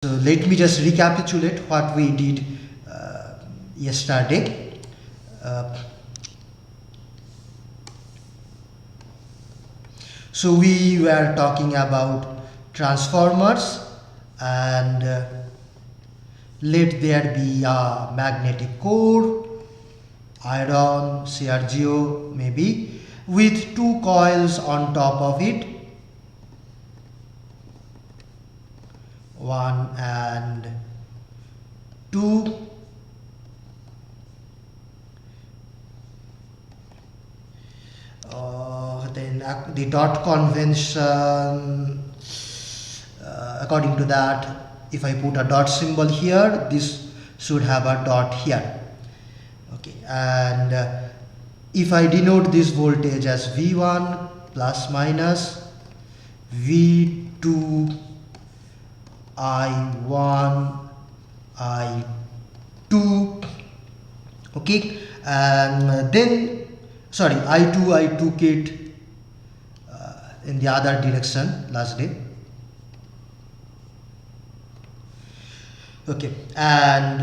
So let me just recapitulate what we did yesterday. Uh, so we were talking about transformers and let there be a magnetic core, iron, CRGO maybe, with two coils on top of it, one and two. Then the dot convention, according to that, if I put a dot symbol here, this should have a dot here. Okay, and if I denote this voltage as V1 plus minus, V2 I1 I2, okay, and then I2 I took it in the other direction last day. Okay, and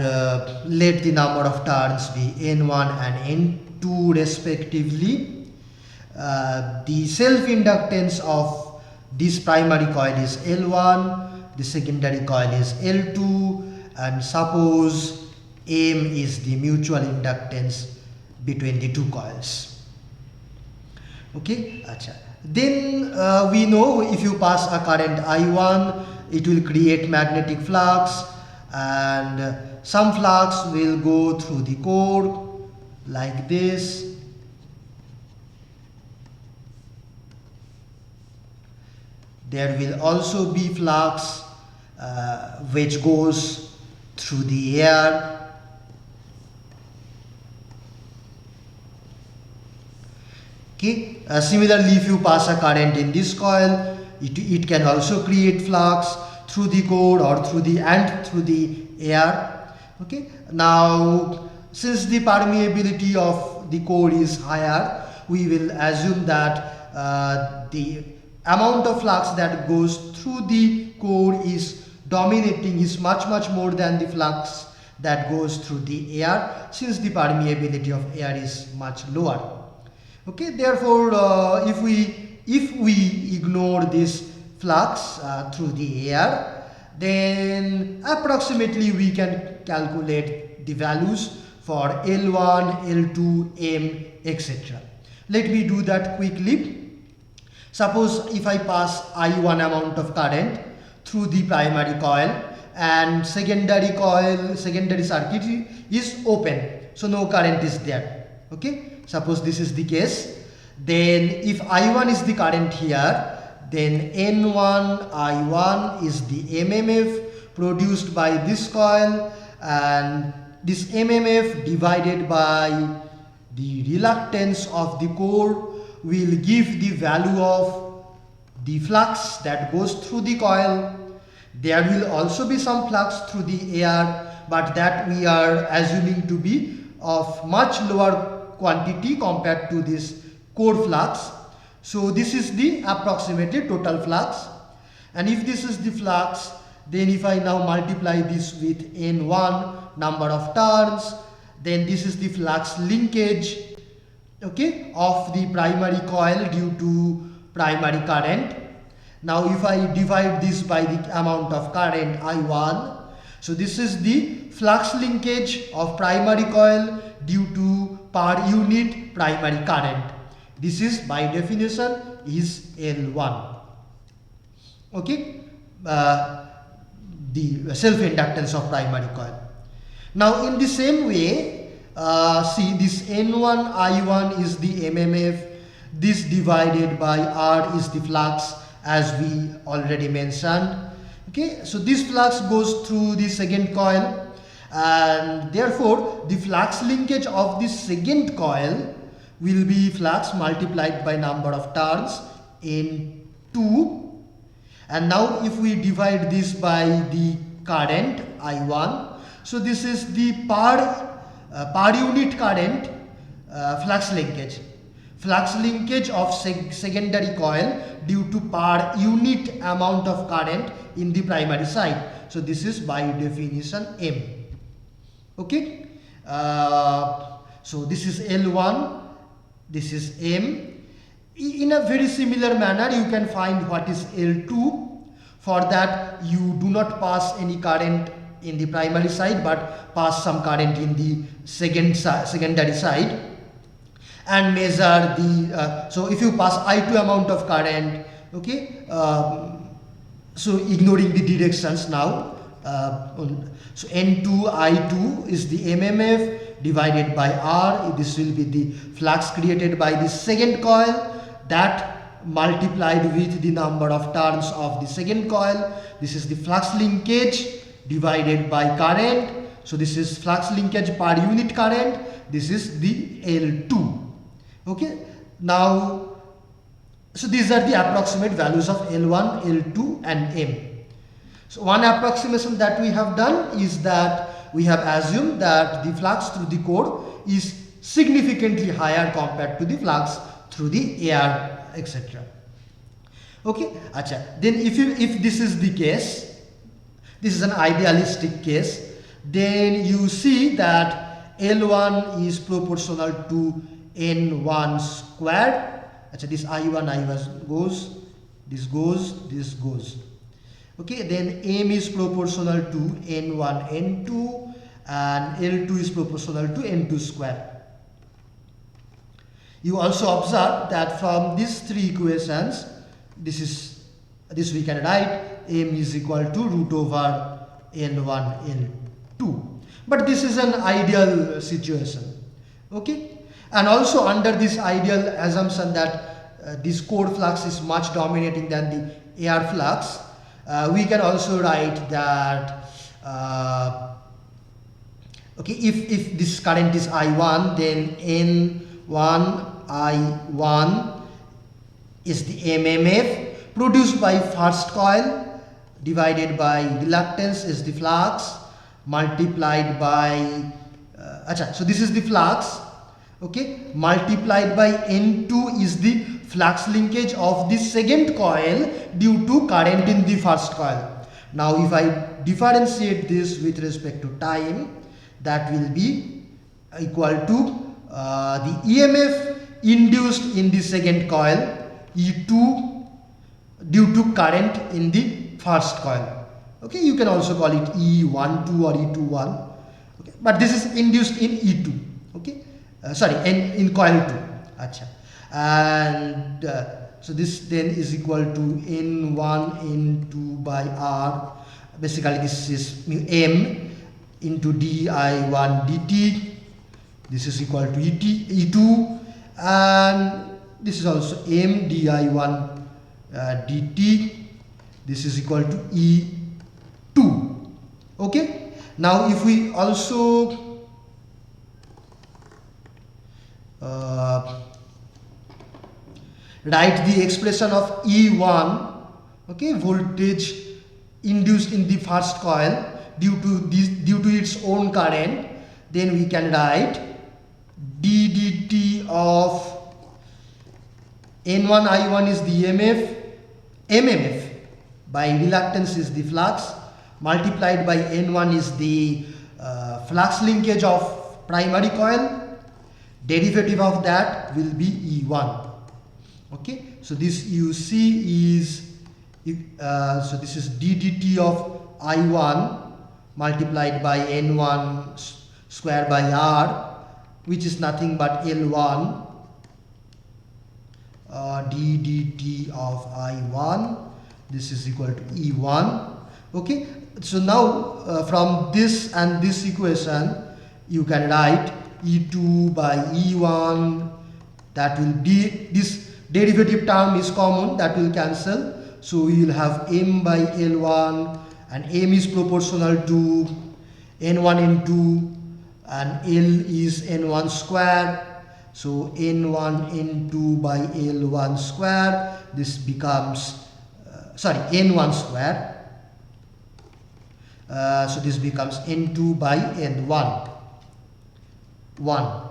let the number of turns be N1 and N2 respectively. The self-inductance of this primary coil is L1, the secondary coil is L2, and suppose M is the mutual inductance between the two coils. Okay, acha. Then we know if you pass a current I1, it will create magnetic flux, and some flux will go through the core like this. There will also be flux which goes through the air. Okay. Similarly, if you pass a current in this coil, it can also create flux through the core or through the air. Okay. Now, since the permeability of the core is higher, we will assume that the amount of flux that goes through the core is dominating, is much more than the flux that goes through the air, since the permeability of air is much lower. Okay, therefore if we ignore this flux through the air, then approximately we can calculate the values for L1, L2, M, etc. Let me do that quickly. Suppose if I pass I1 amount of current through the primary coil and secondary circuit is open, so no current is there. Okay, suppose this is the case, then if I1 is the current here, then N1 I1 is the MMF produced by this coil, and this MMF divided by the reluctance of the core will give the value of the flux that goes through the coil. There will also be some flux through the air, but that we are assuming to be of much lower quantity compared to this core flux. So this is the approximated total flux, and if this is the flux, then if I now multiply this with N1 number of turns, then this is the flux linkage, okay, of the primary coil due to primary current. Now if I divide this by the amount of current I1, so this is the flux linkage of primary coil due to per unit primary current. This is by definition is L1. Okay, the self-inductance of primary coil. Now in the same way, see, this N1 I1 is the MMF, this divided by R is the flux, as we already mentioned. Okay, so this flux goes through the second coil, and therefore the flux linkage of this second coil will be flux multiplied by number of turns in 2. And now if we divide this by the current I1, so this is the per unit current flux linkage. flux linkage of secondary coil due to per unit amount of current in the primary side. So this is by definition M. Okay. So this is L1, this is M. In a very similar manner, you can find what is L2. For that, you do not pass any current in the primary side, but pass some current in the secondary side, and measure the. So if you pass I2 amount of current, okay. So ignoring the directions now. So N2 I2 is the MMF divided by R. This will be the flux created by the second coil, that multiplied with the number of turns of the second coil. This is the flux linkage divided by current. So this is flux linkage per unit current. This is the L2. Okay. Now, so these are the approximate values of L1, L2 and M. So one approximation that we have done is that we have assumed that the flux through the core is significantly higher compared to the flux through the air, etc. Okay. Acha. Then if this is the case, this is an idealistic case, then you see that L1 is proportional to N1 squared. Acha, this I1 goes, this goes, this goes. Okay, then M is proportional to N1, N2, and L2 is proportional to N2 square. You also observe that from these three equations, this we can write M is equal to root over N1, L2. But this is an ideal situation. Okay, and also under this ideal assumption that this core flux is much dominating than the air flux, we can also write that okay, if this current is I1, then N1 I1 is the MMF produced by first coil divided by reluctance is the flux multiplied by so this is the flux, okay, multiplied by N2 is the flux linkage of the second coil due to current in the first coil. Now if I differentiate this with respect to time, that will be equal to the EMF induced in the second coil, E2, due to current in the first coil. Okay, you can also call it E12 or E21. Okay, but this is induced in E2. Okay, sorry, in coil 2. Acha. And so this then is equal to N1 N2 by R. Basically this is M into dI1 dt. This is equal to E2, and this is also M dI1 dt. This is equal to E2. Okay. Now if we also write the expression of E1, okay, voltage induced in the first coil due to its own current, then we can write d dt of N1 I1 is the MMF by reluctance is the flux multiplied by N1 is the flux linkage of primary coil. Derivative of that will be E1. Okay, so this you see is so this is d dt of I1 multiplied by N1 square by R, which is nothing but L1 d dt of I1. This is equal to E1. Okay, so now from this and this equation you can write E2 by E1. That will be, this derivative term is common, that will cancel. So we will have M by L1, and M is proportional to N1 N2, and L is N1 square. So N1 N2 by L1 square. This becomes N1 square. So this becomes N2 by N1. 1.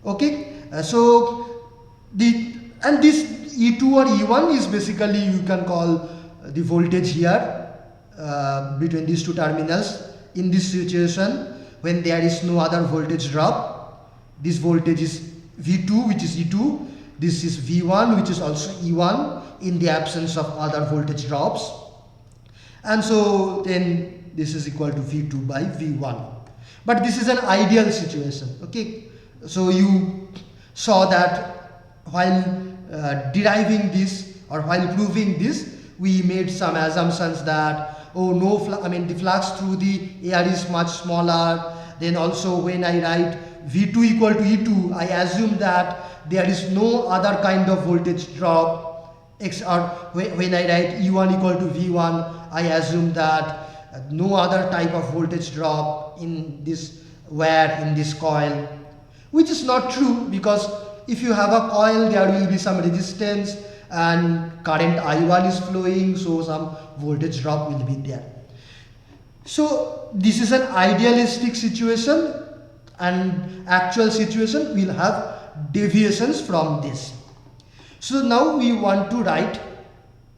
Okay, so And this E2 or E1 is basically, you can call the voltage here between these two terminals. In this situation, when there is no other voltage drop, this voltage is V2, which is E2, this is V1, which is also E1, in the absence of other voltage drops, and so then this is equal to V2 by V1. But this is an ideal situation. Okay, so you saw that while deriving this, or while proving this, we made some assumptions that, oh no, the flux through the air is much smaller. Then also when I write V2 equal to E2, I assume that there is no other kind of voltage drop, or when I write E1 equal to V1, I assume that no other type of voltage drop in this wire, in this coil, which is not true, because if you have a coil, there will be some resistance and current I1 is flowing, so some voltage drop will be there. So this is an idealistic situation, and actual situation will have deviations from this. So now we want to write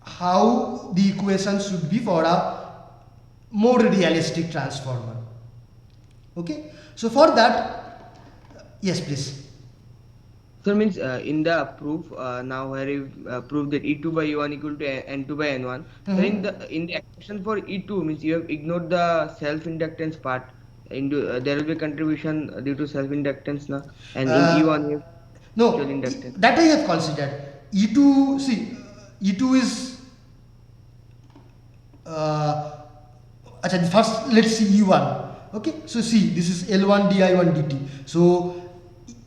how the equation should be for a more realistic transformer. Okay, so for that, yes please. So means in the proof now where you prove that E2 by E1 equal to N2 by N1. So in the expression for E2 means you have ignored the self inductance part. Into there will be contribution due to self inductance now, and in E1 you have No, actual inductance. that I have considered. E2, see, E2 is first let's see E1. Okay, so see, this is L1 di1 dt. So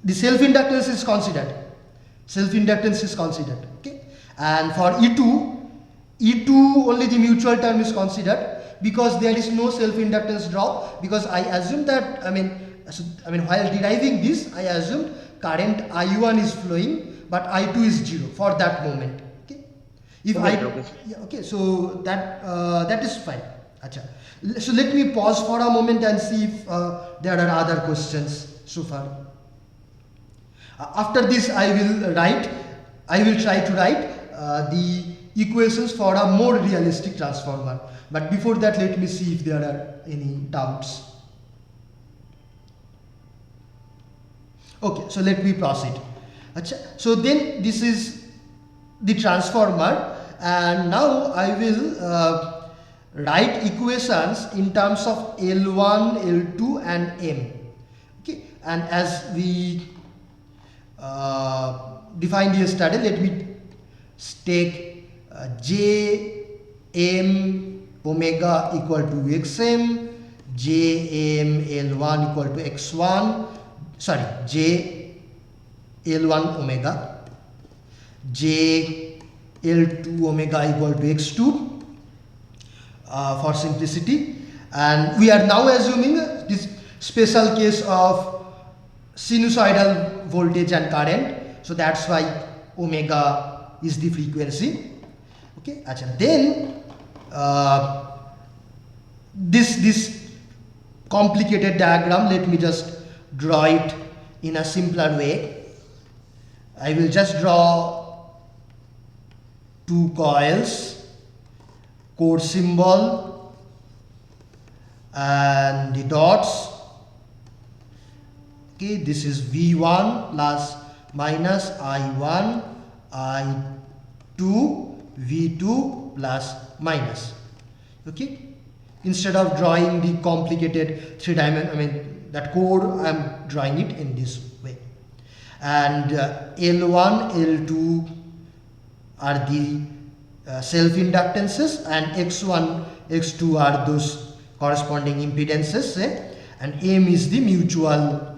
the self inductance is considered. Self inductance is considered. Okay, and for E2 only the mutual term is considered, because there is no self inductance drop, because I assume that while deriving this, I assumed current I1 is flowing but I2 is 0 for that moment. Okay, if okay, so that is fine. Acha. So let me pause for a moment and see if there are other questions so far. After this I will try to write the equations for a more realistic transformer, but before that let me see if there are any doubts. Okay, so let me proceed. So then this is the transformer, and now I will write equations in terms of L1, L2 and M. Okay, and as we defined yesterday, let me take J M omega equal to Xm, J M L1 equal to X1, sorry, J L1 omega, J L2 omega equal to X2 for simplicity. And we are now assuming this special case of sinusoidal voltage and current, so that's why omega is the frequency. Okay, then this complicated diagram, let me just draw it in a simpler way. I will just draw two coils, core symbol and the dots. Okay, this is V1 plus minus I1, I2, V2 plus minus. Okay, instead of drawing the complicated that code, I am drawing it in this way. And L1, L2 are the self inductances, and X1, X2 are those corresponding impedances, and M is the mutual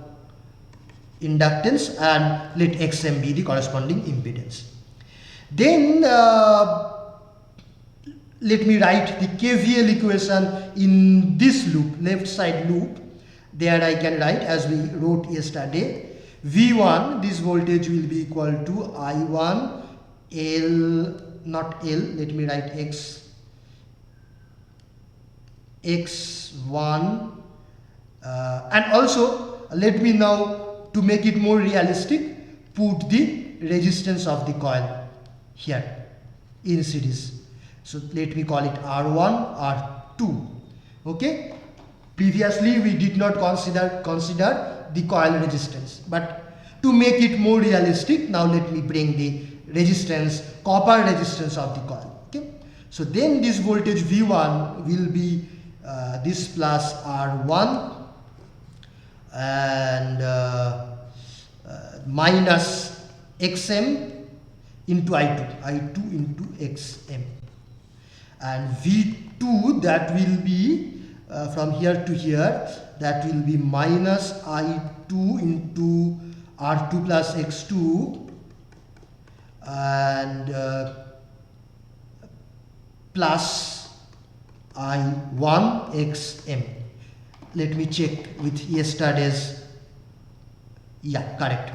inductance, and let Xm be the corresponding impedance. Then let me write the KVL equation in this loop, left side loop. There I can write, as we wrote yesterday, V1, this voltage will be equal to I1 L, not L, let me write X1, and also let me now, to make it more realistic, put the resistance of the coil here in series. So let me call it R1, R2. Okay. Previously we did not consider the coil resistance, but to make it more realistic, now let me bring the resistance, copper resistance of the coil. Okay. So then this voltage V1 will be this plus R1 and minus XM into I2 into XM, and V2 that will be from here to here, that will be minus I2 into R2 plus X2 and plus I1 XM. Let me check with yesterday's. Yeah, correct.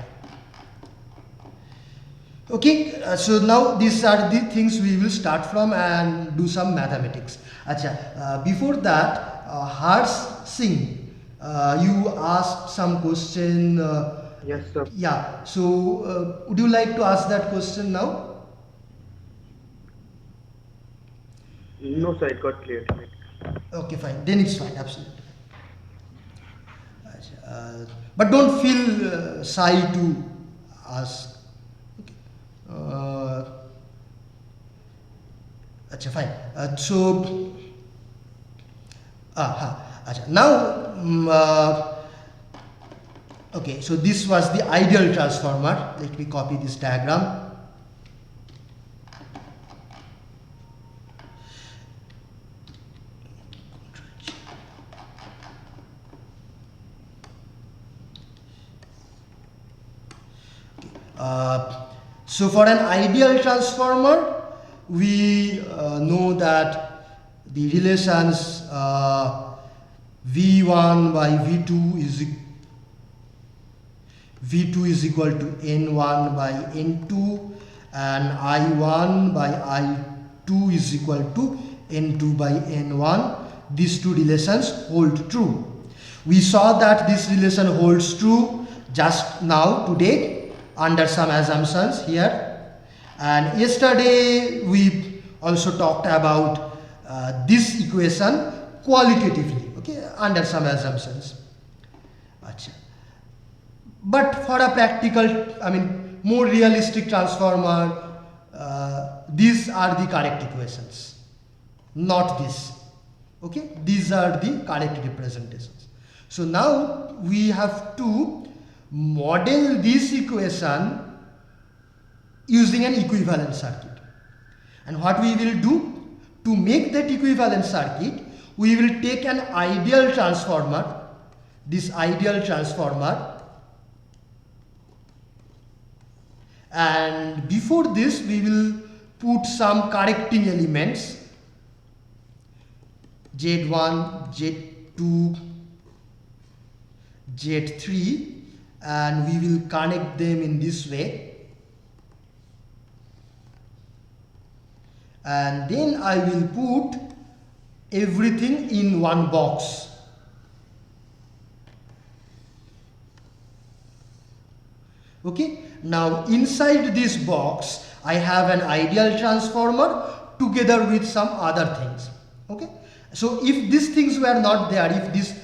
Okay, so now these are the things we will start from and do some mathematics. Acha, before that, Harsh Singh, you asked some question. Yes, sir. Yeah, so would you like to ask that question now? No, sir, it got cleared. Okay, fine. Then it's fine, absolutely. But don't feel shy to ask. Okay. Acha, fine. Now, okay, so this was the ideal transformer. Let me copy this diagram. So for an ideal transformer, we know that the relations V1 by V2 is equal to N1 by N2, and I1 by I2 is equal to N2 by N1. These two relations hold true. We saw that this relation holds true just now today under some assumptions here, and yesterday we also talked about this equation qualitatively, okay, under some assumptions. Achha. But for a practical, more realistic transformer, these are the correct equations, not this. Okay, these are the correct representations. So now we have to model this equation using an equivalent circuit. And what we will do to make that equivalent circuit, we will take an ideal transformer, this ideal transformer, and before this we will put some correcting elements Z1, Z2, Z3, and we will connect them in this way, and then I will put everything in one box. Okay, now inside this box I have an ideal transformer together with some other things. Okay, so if these things were not there, if this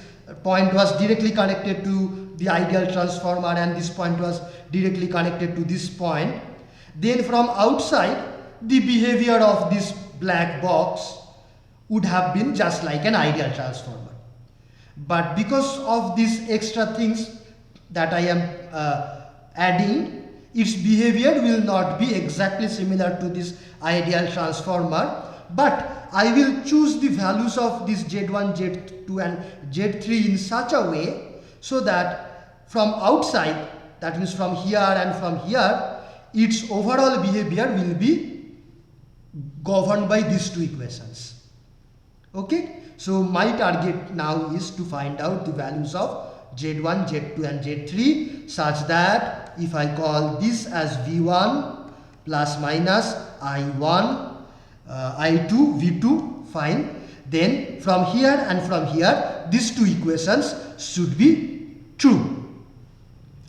point was directly connected to the ideal transformer and this point was directly connected to this point, then from outside the behavior of this black box would have been just like an ideal transformer. But because of these extra things that I am adding, its behavior will not be exactly similar to this ideal transformer, but I will choose the values of this Z1, Z2 and Z3 in such a way so that from outside, that means from here and from here, its overall behavior will be governed by these two equations. Okay, so my target now is to find out the values of Z1, Z2 and Z3 such that if I call this as V1 plus minus I1, I2, V2, fine, then from here and from here these two equations should be true.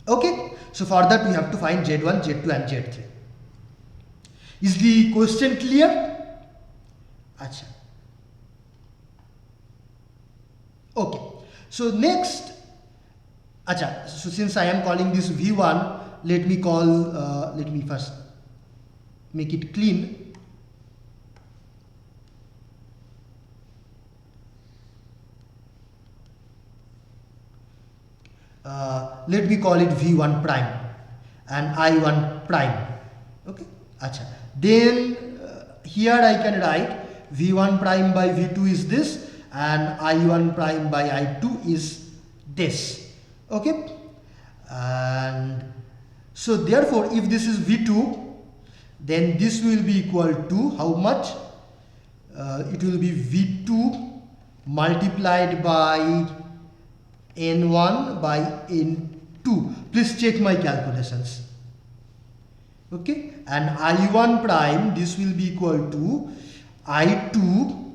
Okay, so for that we have to find Z1, Z2 and Z3. Is the question clear? Acha. Okay, so next, acha, so since I am calling this V1, let me first make it clean. Let me call it V1 prime and I1 prime. Okay, acha. Then here I can write V1 prime by V2 is this, and I1 prime by I2 is this. Okay, and so therefore if this is V2, then this will be equal to how much? It will be V2 multiplied by N1 by N2. Please check my calculations. Okay, and I1 prime, this will be equal to I2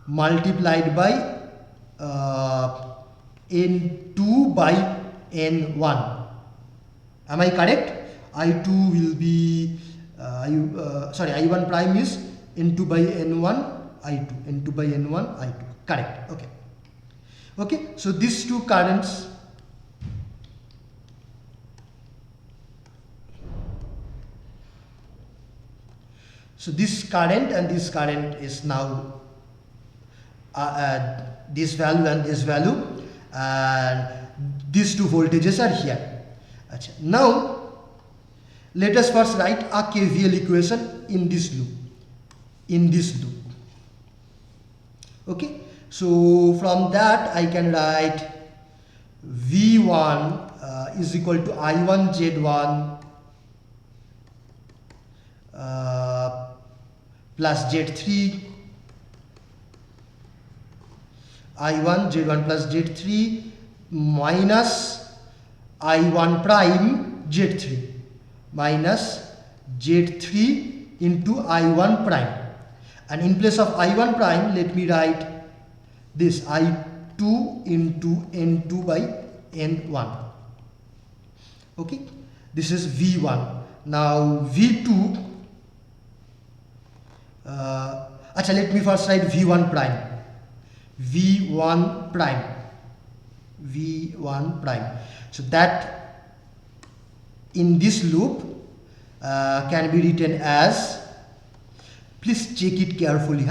multiplied by N2 by N1. Am I correct? I2 will be I1 prime is N2 by N1 I2, N2 by N1 I2. Correct. Okay. Okay, so these two currents, so this current and this current is now this value and this value, and these two voltages are here. Achha. Now let us first write a KVL equation in this loop. Okay, so from that I can write V1 is equal to I1 Z1 plus Z3, I1 Z1 plus Z3 minus I1 prime Z3 minus Z3 into I1 prime, and in place of I1 prime let me write this I2 into N2 by N1. Okay, this is V1. Now V2, let me first write V1 prime. V1 prime. So that in this loop can be written as, please check it carefully,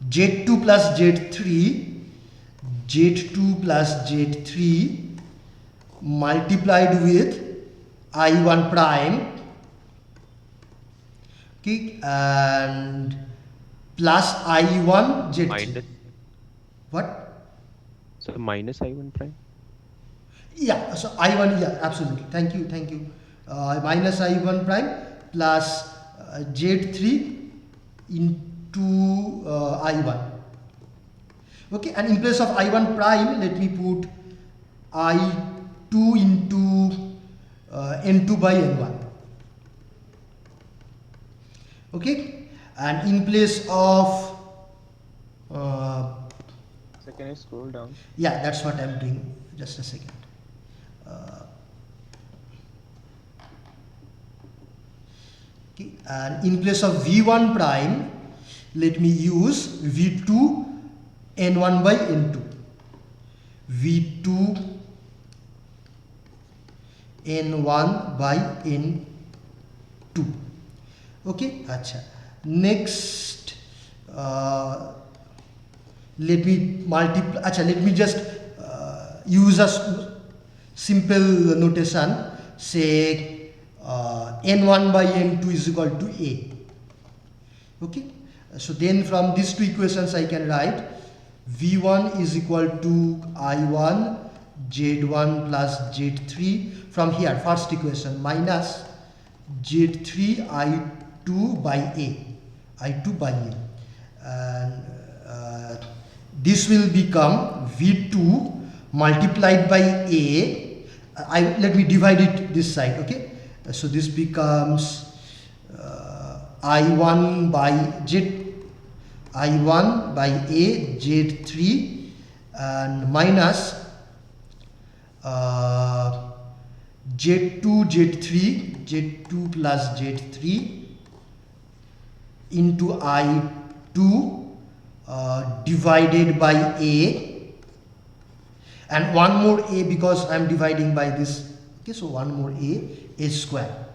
Z2 plus Z3, Z2 plus Z3 multiplied with I1 prime, okay, and plus I1 Z3. Minus. What? So minus I1 prime. Yeah, so I1, yeah, absolutely. Thank you. Minus I1 prime plus Z3 into I1. Okay, and in place of I1 prime, let me put I2 into N2 by N1. Okay, and in place of So can I scroll down? yeah, that's what I'm doing. Just a second. Okay, and in place of V1 prime, let me use V2 N1 by N2. V2 N1 by N2. Okay, acha. Next, let me multiply. Acha, let me just use a simple notation. Say N1 by N2 is equal to A. Okay, so then from these two equations I can write V1 is equal to I1 Z1 plus Z3 from here, first equation, minus Z3 I2 by A, and this will become V2 multiplied by A. Let me divide it this side. Okay, so this becomes I1 by A Z3 and minus Z2 Z3 Z2 plus Z3 into I2 divided by A, and one more A because I am dividing by this. Okay, so one more A square.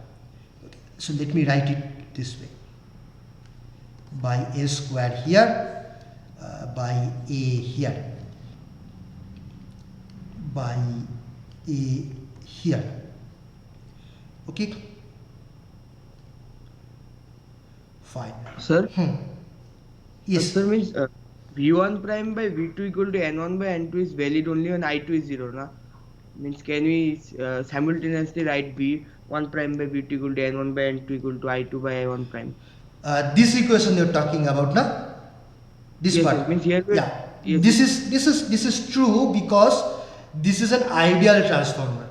Okay, so let me write it this way, by A square here, by A here, by A here. Okay, fine. Sir, Yes. sir means V1 prime by V2 equal to N1 by N2 is valid only when I2 is 0, na? Means can we simultaneously write V1 prime by V2 equal to N1 by N2 equal to I2 by I1 prime? This equation you're talking about, na? This Yes, part. yes, means here Yeah. yes, This is true because this is an ideal transformer.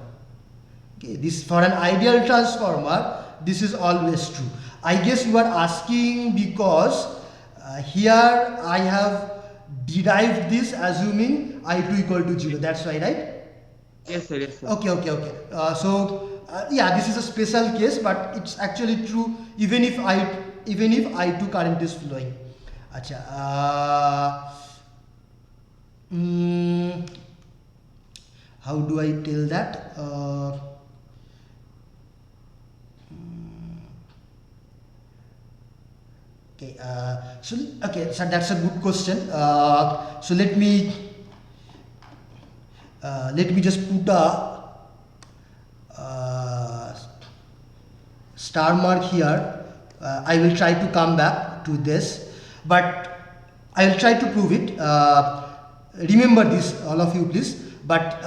Okay, this for an ideal transformer, this is always true. I guess you are asking because here I have derived this assuming I2 equal to 0. That's why, right? yes, sir, yes, sir. Okay. Yeah, this is a special case, but it's actually true even if I2 current is flowing. Acha, how do I tell that? Okay, so that's a good question. So let me just put a star mark here. I will try to come back to this, but I will try to prove it. Remember this, all of you, please. But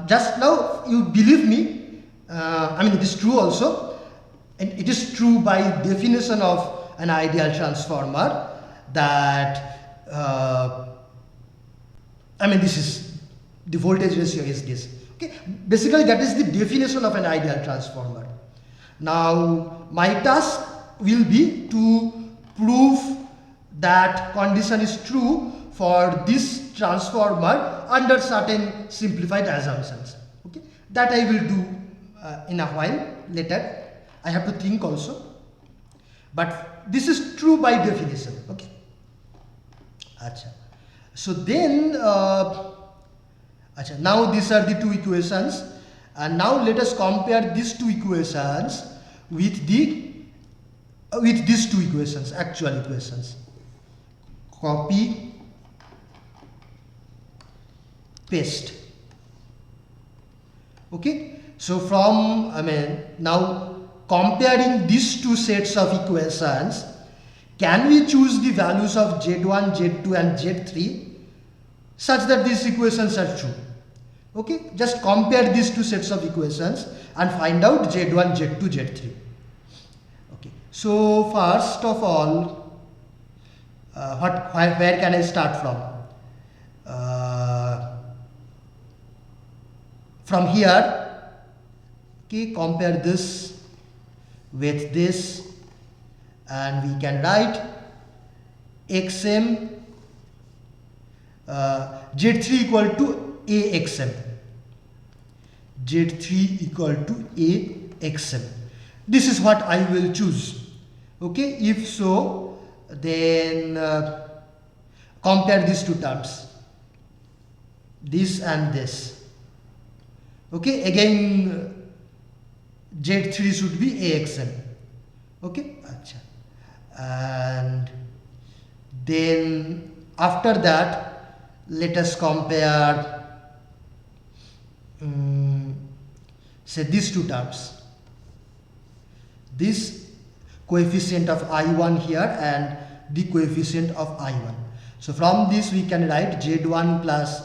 just now, you believe me. I mean, it is true also, and it is true by definition of an ideal transformer that I mean, this is the voltage ratio is this. Okay, basically that is the definition of an ideal transformer. Now my task will be to prove that condition is true for this transformer under certain simplified assumptions. Okay, that I will do in a while later. I have to think also, but this is true by definition. Okay. Acha. So then, now these are the two equations, and now let us compare these two equations with these two equations, actual equations. Copy, paste. Okay. So now comparing these two sets of equations, can we choose the values of Z1, Z2 and Z3 such that these equations are true? Okay, just compare these two sets of equations and find out Z1, Z2, Z3. Okay, so first of all, where can I start from? From here, okay, compare this with this, and we can write xm Z3 equal to AXM. Z3 equal to AXM. This is what I will choose. Okay, if so, then compare these two terms, this and this. Okay, again Z3 should be AXM. Okay, acha. And then after that, let us compare say these two terms, this coefficient of I1 here and the coefficient of I1. So from this we can write Z1 plus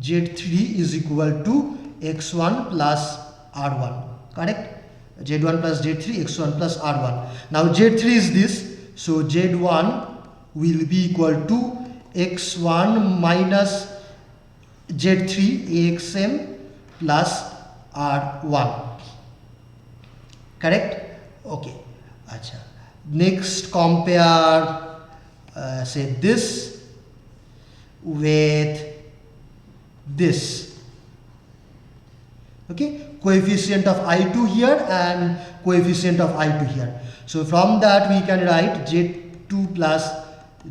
Z3 is equal to X1 plus R1, correct? Z1 plus Z3, X1 plus R1. Now Z3 is this, so Z1 will be equal to X1 minus Z3 AXM plus R1, correct? Okay, acha. Next compare say this with this. Okay, coefficient of I2 here and coefficient of I2 here. So from that we can write Z2 plus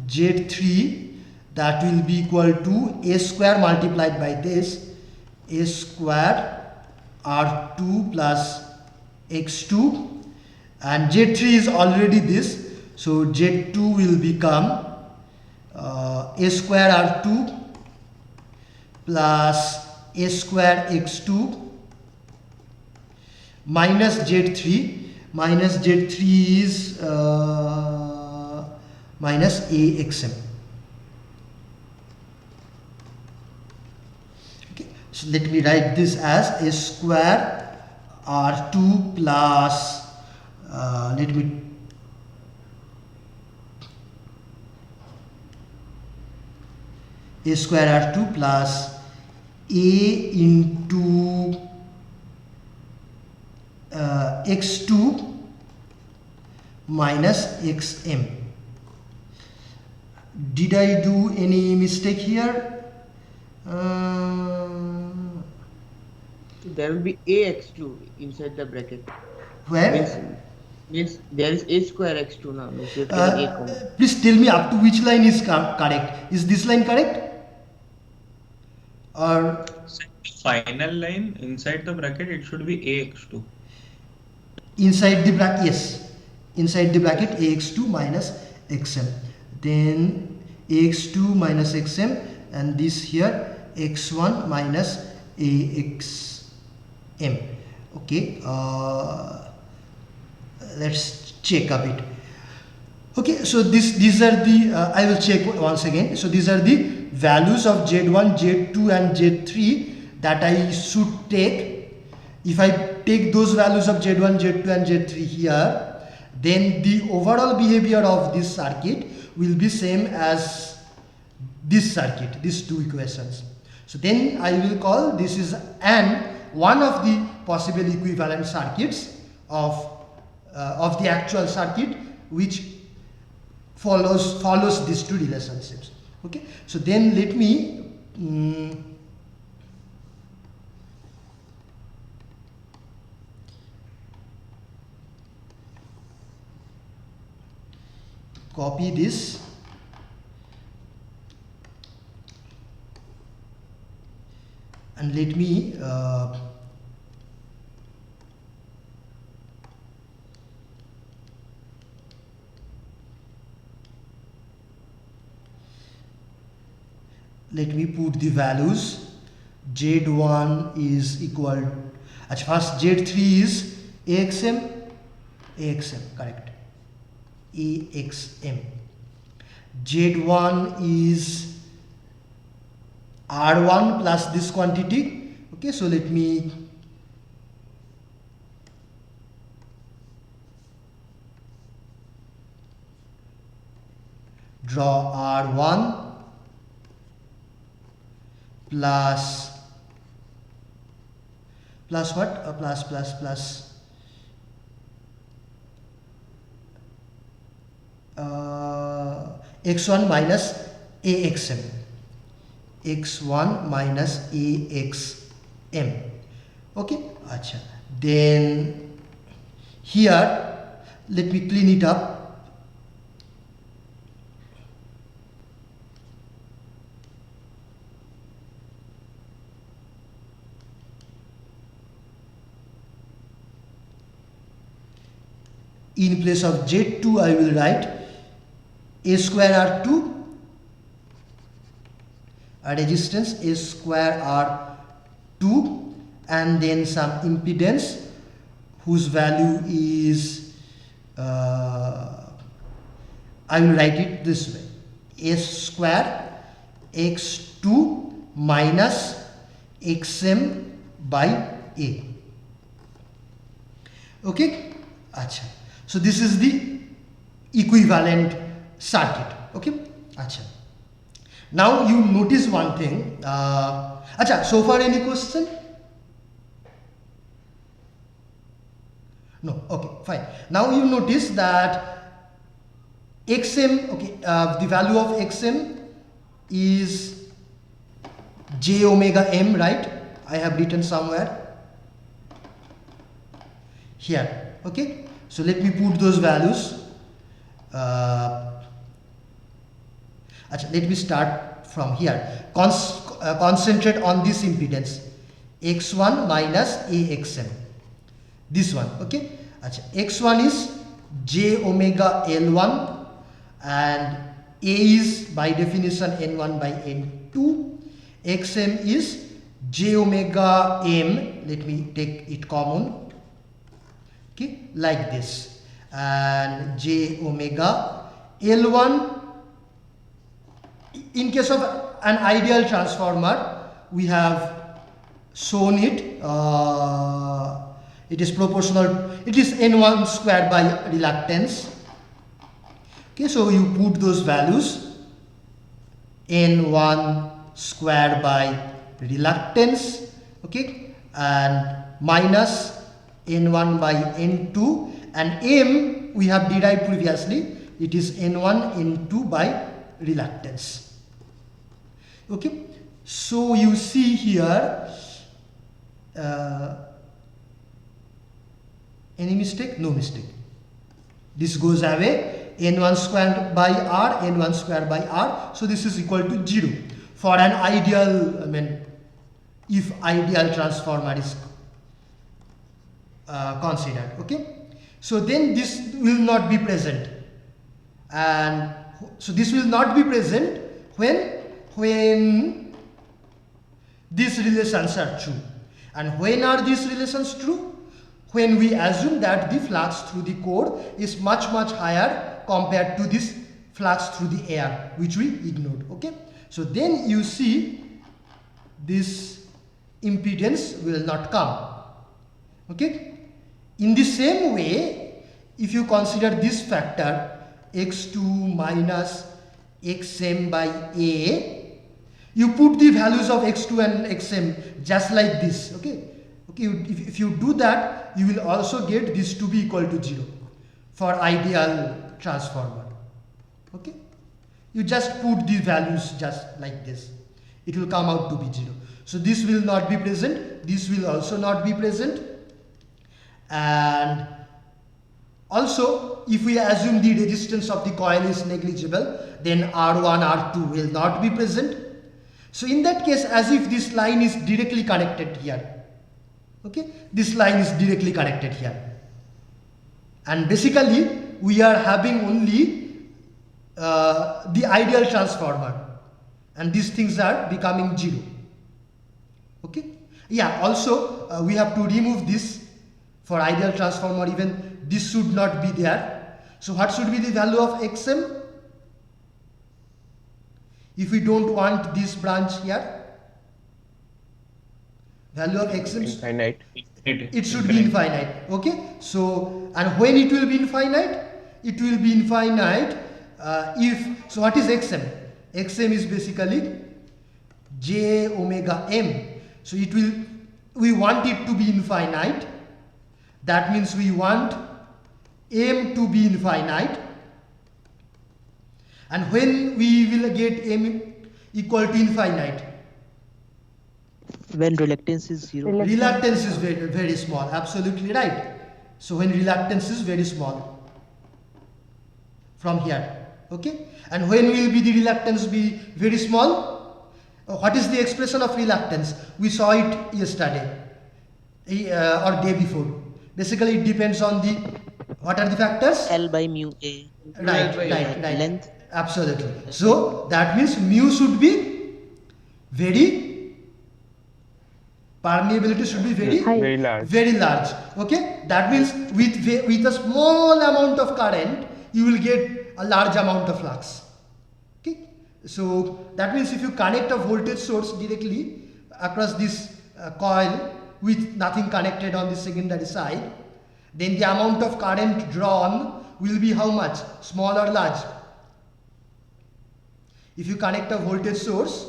Z3, that will be equal to A square multiplied by this A square R2 plus X2, and Z3 is already this, so Z2 will become A square R2 plus A square X2 minus Z3. Minus Z3 is minus AXM. Okay, so let me write this as A square R2 plus let me A square R2 plus A into X2 minus XM. Did I do any mistake here? There will be AX2 inside the bracket. Where? Means there is A square X2 now. Means you're taking A common. Please tell me up to which line is correct. Is this line correct? Or So the final line inside the bracket, it should be AX2. inside the bracket? Yes. Inside the bracket AX2 minus XM. Then AX2 minus XM, and this here X1 minus AXM. Okay. Let's check a bit. Okay, so these are the I will check once again. So these are the values of Z1, Z2 and Z3 that I should take. If I take those values of Z1, Z2 and Z3 here, then the overall behavior of this circuit will be same as this circuit, these two equations. So then I will call this is one of the possible equivalent circuits of the actual circuit which follows these two relationships. Okay, so then let me copy this and let me put the values. Z1 is equal, first Z3 is AXM, correct, AXM. Z1 is R1 plus this quantity. Okay, so let me draw R1 plus what? Plus X1 minus AXM. X1 minus AXM. Okay, acha. Then here let me clean it up. In place of Z2 I will write A square R2, a resistance A square R2, and then some impedance whose value is I will write it this way: A square X2 minus XM by A. Okay, acha. So this is the equivalent circuit. Okay, acha. Now you notice one thing. So far any question? No. Okay, fine. Now you notice that XM. Okay, the value of XM is j omega m, right? I have written somewhere. here. Okay, so let me put those values. Let me start from here. Concentrate on this impedance x1 minus AXM, this one. Okay, x1 is j omega L1 and A is by definition N1 by N2. XM is j omega M, let me take it common, okay, like this, and j omega L1. In case of an ideal transformer, we have shown it, it is proportional, it is N1 square by reluctance. Okay, so you put those values, N1 square by reluctance, okay, and minus N1 by N2, and M we have derived previously, it is N1 N2 by reluctance. Okay, so you see here, any mistake? No mistake. This goes away, N1 square by R, N1 square by R, so this is equal to 0 for an ideal, if ideal transformer is considered. Okay, so then this will not be present, and so this will not be present when these relations are true. And when are these relations true? When we assume that the flux through the core is much higher compared to this flux through the air, which we ignored. Okay, so then you see this impedance will not come. Okay, in the same way, if you consider this factor x2 minus xm by A, you put the values of x2 and xm just like this. Okay, if you do that, you will also get this to be equal to 0 for ideal transformer. Okay, you just put the values just like this, it will come out to be 0. So this will not be present, this will also not be present, and also if we assume the resistance of the coil is negligible, then R1 R2 will not be present. So in that case, as if this line is directly connected here. Okay, this line is directly connected here, and basically we are having only the ideal transformer, and these things are becoming 0. Okay, yeah, also we have to remove this for ideal transformer, even this should not be there. So what should be the value of xm? If we don't want this branch here, value of xm, Infinite. it should be infinite. Okay, so and when it will be infinite? It will be infinite if, so what is xm? Xm is basically j omega m. So it will, we want it to be infinite, that means we want m to be infinite. And when we will get m equal to infinite? When reluctance is 0. Reluctance is very small, absolutely right. So when reluctance is very small, from here. Okay, and when will be the reluctance be very small? What is the expression of reluctance? We saw it yesterday or day before. Basically it depends on the, what are the factors? L by mu A. Right. Length. Absolutely. So that means mu should be very, permeability should be Very large. very large. Okay, that means with a small amount of current you will get a large amount of flux. Okay, so that means if you connect a voltage source directly across this coil with nothing connected on the secondary side, then the amount of current drawn will be how much? Small or large? If you connect a voltage source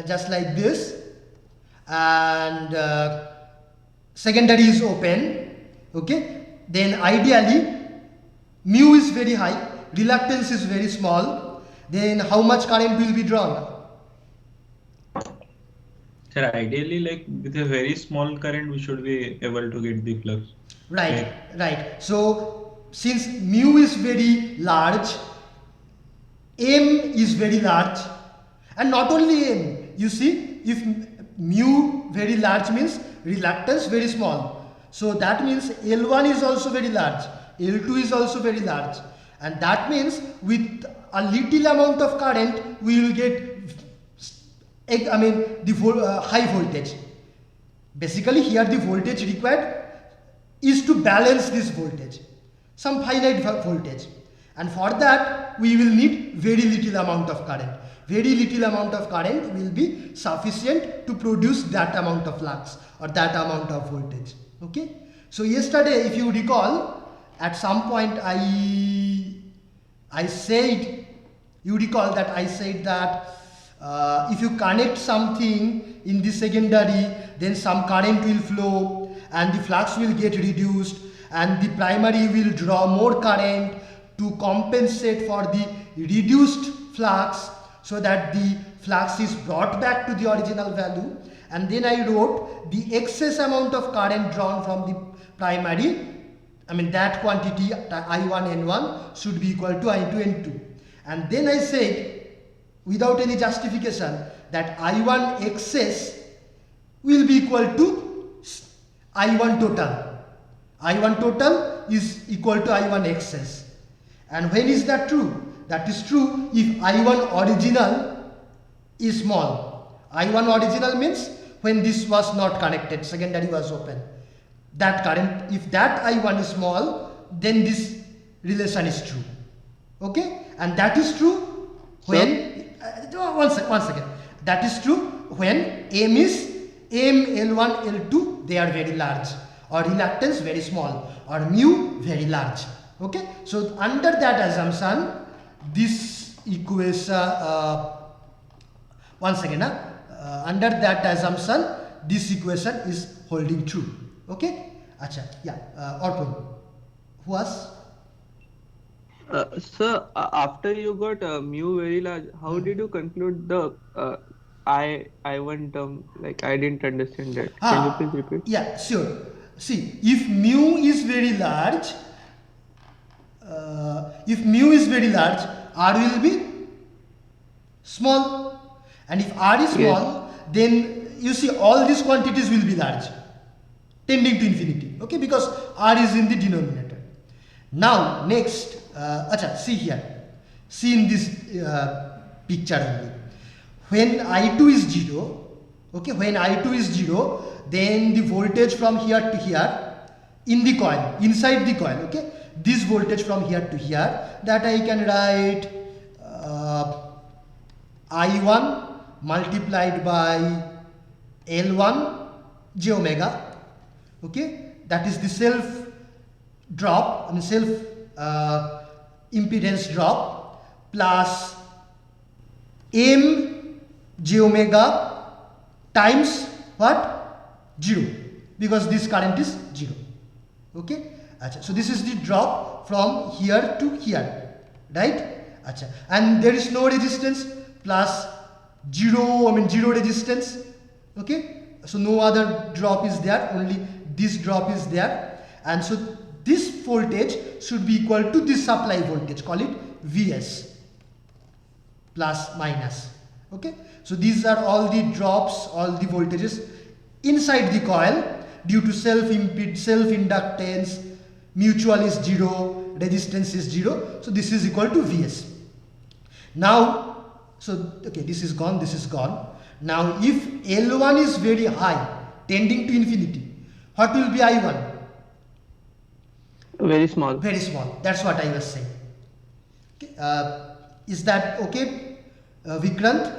just like this, and secondary is open, okay, then ideally mu is very high, reluctance is very small, then how much current will be drawn? Sir, ideally, like with a very small current, we should be able to get the flux. Right, right. So since mu is very large, m is very large, and not only m, you see, if mu very large means reluctance very small, so that means L1 is also very large, L2 is also very large, and that means with a little amount of current we will get the high voltage. Basically here the voltage required is to balance this voltage, some finite voltage, and for that we will need very little amount of current. Very little amount of current will be sufficient to produce that amount of flux or that amount of voltage. Okay, so yesterday, if you recall, at some point I said, you recall that I said that if you connect something in the secondary, then some current will flow and the flux will get reduced, and the primary will draw more current to compensate for the reduced flux, so that the flux is brought back to the original value. And then I wrote the excess amount of current drawn from the primary, that quantity I1 N1 should be equal to I2 N2. And then I said, without any justification, that I1 excess will be equal to I1 total. I1 total is equal to I1 excess. And when is that true? That is true if I1 original is small. I1 original means when this was not connected, secondary was open. That current, if that I1 is small, then this relation is true. Okay? And that is true when, one second. That is true when M is M, L1, L2, they are very large, or reluctance very small, or mu very large. Okay? So under that assumption, this equation, under that assumption, this equation is holding true. Okay? Acha, yeah, Orpon. Who was? Sir, after you got mu very large, how did you conclude the I1 term? Like, I didn't understand that. Can you please repeat? Yeah, sure. See, if mu is very large, R will be small, and if R is small, then you see all these quantities will be large, tending to infinity. Okay, because R is in the denominator. Now next, see here, see in this picture only. When I2 is 0, okay, when I2 is 0, then the voltage from here to here in the coil, inside the coil, okay, this voltage from here to here, that I can write I1 multiplied by L1 j omega, okay, that is the self drop, self impedance drop, plus M j omega times what? 0, because this current is 0. Okay, so this is the drop from here to here, right? And there is no resistance, plus 0 resistance. Okay, so no other drop is there, only this drop is there, and so this voltage should be equal to this supply voltage, call it Vs, plus minus. Okay, so these are all the drops, all the voltages inside the coil due to self-inductance, mutual is 0, resistance is 0, so this is equal to Vs. Now, so okay, this is gone, this is gone. Now if L1 is very high, tending to infinity, what will be I1? Very small. Very small, that's what I was saying. Okay, is that okay, Vikrant?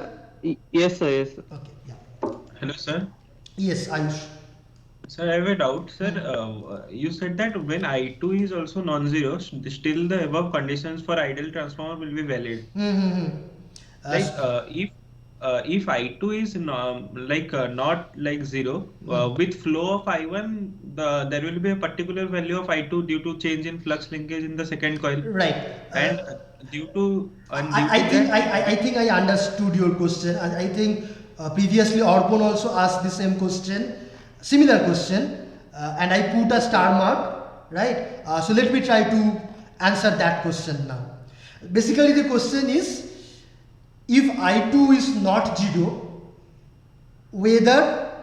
Yes sir, yes sir. Okay, yeah. Hello, sir. Yes, Ayush. Sir, I have a doubt, sir. You said that when I2 is also non-zero, still the above conditions for ideal transformer will be valid. If I2 is not like zero, with flow of I1, there will be a particular value of I2 due to change in flux linkage in the second coil. Right. And I think I understood your question. I think previously Orpon also asked the same question, similar question, and I put a star mark right? So let me try to answer that question now. Basically the question is, if I2 is not 0, whether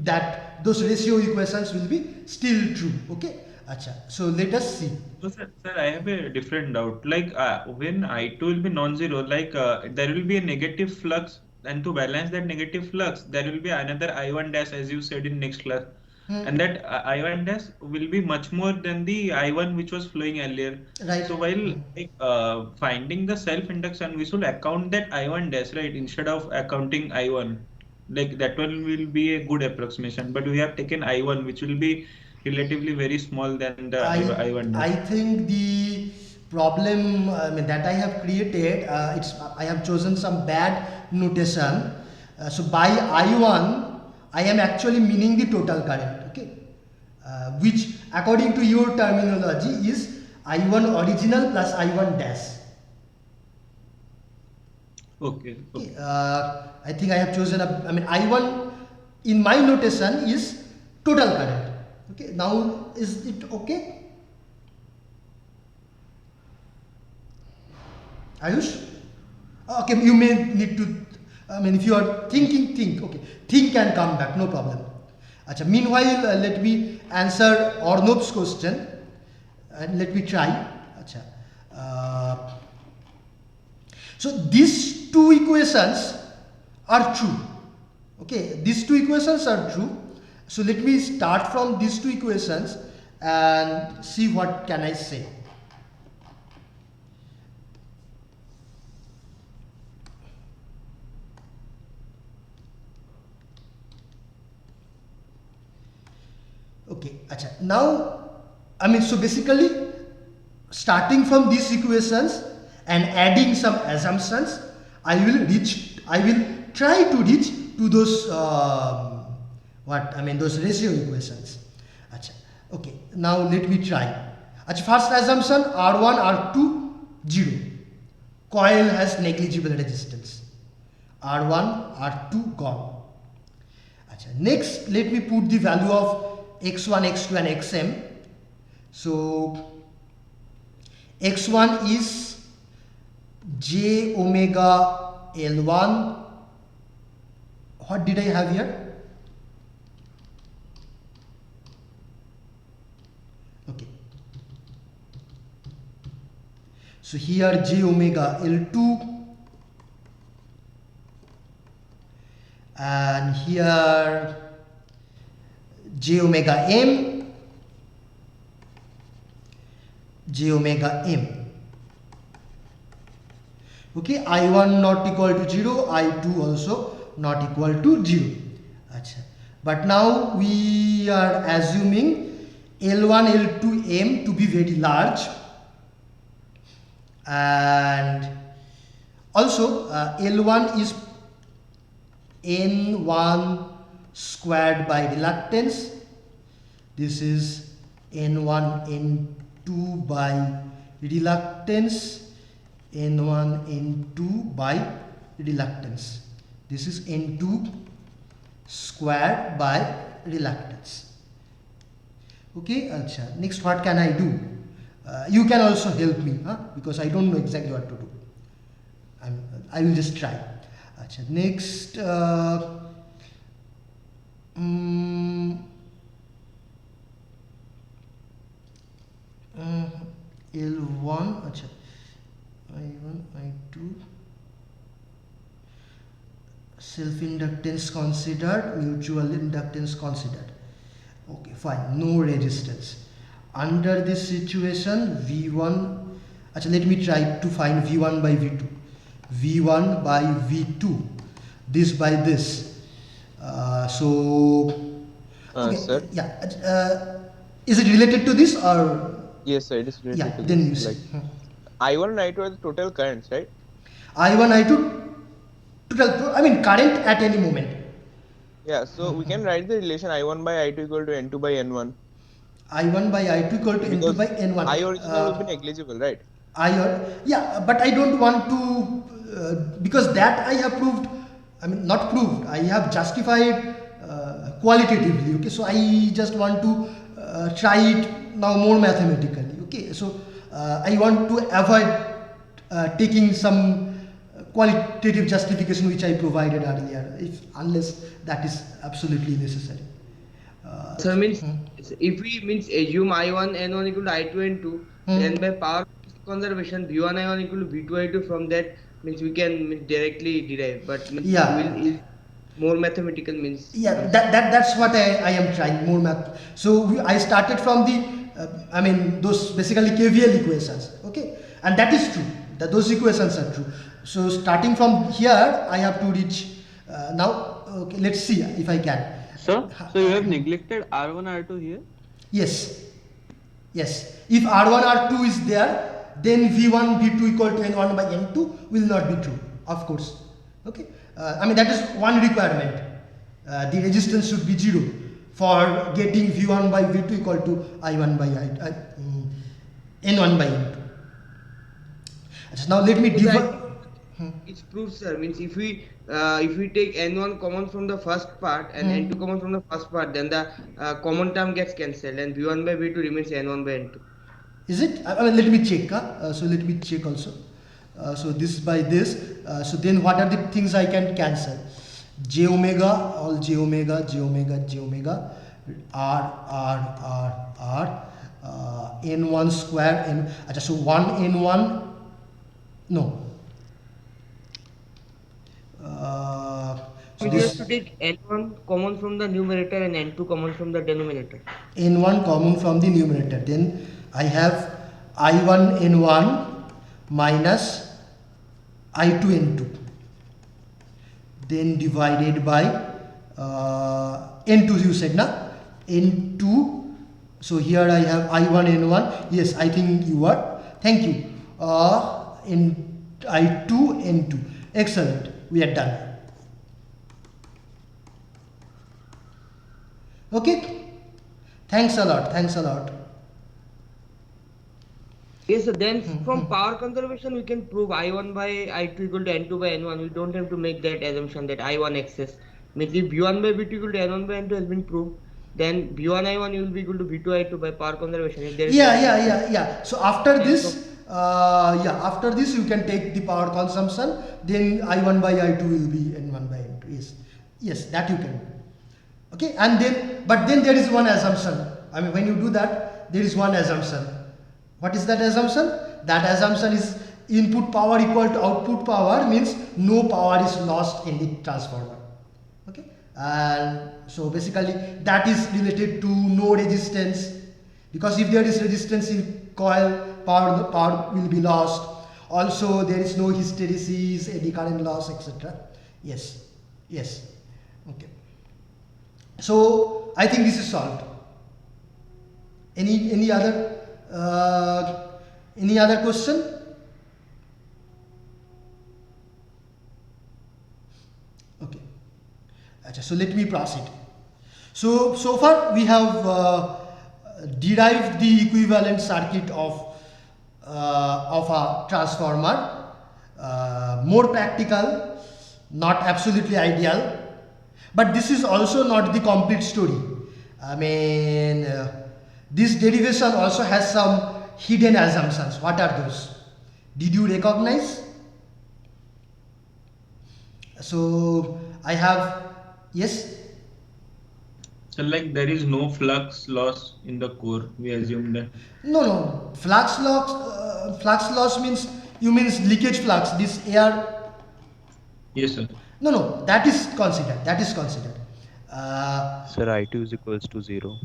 that those ratio equations will be still true. Okay, acha. So let us see. So, sir, I have a different doubt. Like, when I2 will be non-zero, like, there will be a negative flux, and to balance that negative flux, there will be another I1 dash, as you said in next class. And that I1 dash will be much more than the I1 which was flowing earlier. Right. So, while like, finding the self-induction, we should account that I1 dash, right, instead of accounting I1. Like, that one will be a good approximation. But we have taken I1, which will be relatively very small than the I1 dash. I think the problem that I have created, I have chosen some bad notation. So by I1, I am actually meaning the total current, okay? Which according to your terminology is I1 original plus I1 dash. Okay. Okay, I think I have chosen I1 in my notation is total current. Okay, now is it okay? Ayush? Okay, you may need to, if you are thinking, think, okay, think and come back, no problem. Achha, meanwhile, let me answer Arnab's question and let me try. Achha. So these two equations are true. Okay, these two equations are true. So let me start from these two equations and see what can I say. Okay, acha. Now, so basically starting from these equations and adding some assumptions, I will try to reach to those those ratio equations. Achha. Okay, now let me try. Achha, first assumption, R1, R2, 0. Coil has negligible resistance. R1, R2 gone. Achha. Next, let me put the value of x1, x2 and xm. So x1 is j omega L1. What did I have here? Okay. So here j omega L2 and here j omega m, j omega m. Okay, I1 not equal to 0, I2 also not equal to 0. Achha. But now we are assuming L1, L2, M to be very large, and also L1 is N1 squared by reluctance. This is N1, N2 by reluctance, N1, N2 by reluctance. This is N2 squared by reluctance. Okay, Acha. Next, what can I do? You can also help me, because I don't know exactly what to do. I will just try. Acha. Next, L1, acha. I1, I2, self-inductance considered, mutual inductance considered. Okay, fine, no resistance. Under this situation, V1, acha, let me try to find V1 by V2. V1 by V2, this by this. Okay, Sir? yeah, is it related to this or? Yes, sir, it is related Yeah, to then this. you say. I1 and I2 are the total currents, right? I1, I2, total, current at any moment. Yeah, so we can write the relation I1 by I2 equal to N2 by N1. I1 by I2 equal to N2 by N1. I original will be negligible, right? Yeah, but I don't want to, because that I have proved, not proved, I have justified qualitatively, okay, so I just want to try it now more mathematically. Okay, so I want to avoid taking some qualitative justification which I provided earlier, if unless that is absolutely necessary. So means if we means assume I1 N1 equal to I2 N2, then by power conservation V1 I1 equal to V2 I2, from that means we can means directly derive, but means Yeah. will is more mathematical means. Yeah, that's what I am trying more math. So I started from the I mean those basically KVL equations, okay, and that is true, that those equations are true. So starting from here I have to reach now. Okay, let's see if I can. Sir, so you have neglected R1, R2 here? Yes, yes. If R1 R2 is there, then V1 V2 equal to N1 by N2 will not be true, of course. Okay, I mean that is one requirement. The resistance should be 0 for getting V1 by V2 equal to I1 by N1 by N2. So now let me divide. It's proved, sir. Means if we take N1 common from the first part and N2 common from the first part, then the common term gets cancelled and V1 by V2 remains N1 by N2. Is it? I mean, let me check. So let me check also. So this by this. So then what are the things I can cancel? J omega, all J omega, J omega, J omega, R, N1 square, N. So 1 N1, no. So We this have to take N1 common from the numerator and N2 common from the denominator. N1 common from the numerator. Then I have I1 N1 minus I2 N2. Then divided by N2 you said na? N2. So here I have I1 N1. Yes, I think you are. Thank you. In I2 N2. Excellent. We are done. Okay. Thanks a lot. Thanks a lot. Yes, so then from power conservation we can prove I1 by I2 equal to N2 by N1. We don't have to make that assumption that I1 excess. Means if V1 by V2 equal to N1 by N2 has been proved, then V1 I1 will be equal to V2 I2 by power conservation. If there is Yeah. So after this, after this you can take the power consumption. Then I1 by I2 will be N1 by N2. Yes, that you can. Okay, and then but then there is one assumption. I mean, when you do that, there is one assumption. What is that assumption? That assumption is input power equal to output power, means no power is lost in the transformer. Okay, and so basically that is related to no resistance, because if there is resistance in coil, power will be lost. Also there is no hysteresis, eddy current loss, etc. Yes. Okay. So I think this is solved. Any other question? Okay. So let me proceed. So far we have derived the equivalent circuit of a transformer. More practical, not absolutely ideal, but this is also not the complete story. I mean, this derivation also has some hidden assumptions. What are those? Did you recognize? So I have, yes. So like there is no flux loss in the core, we assume that. No. Flux loss means, you means leakage flux, this air. Yes, sir. No, that is considered. Sir, I2 is equals to 0.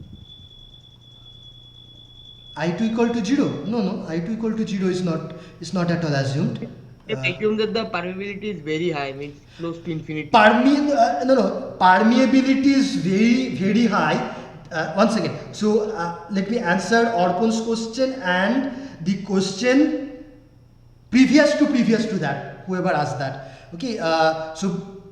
I2 equal to 0? No, I2 equal to 0 is not at all assumed. assume that the permeability is very high, means close to infinity. Permeability is very, very high. Once again, so let me answer Orpon's question and the question previous to that, whoever asked that. Okay, so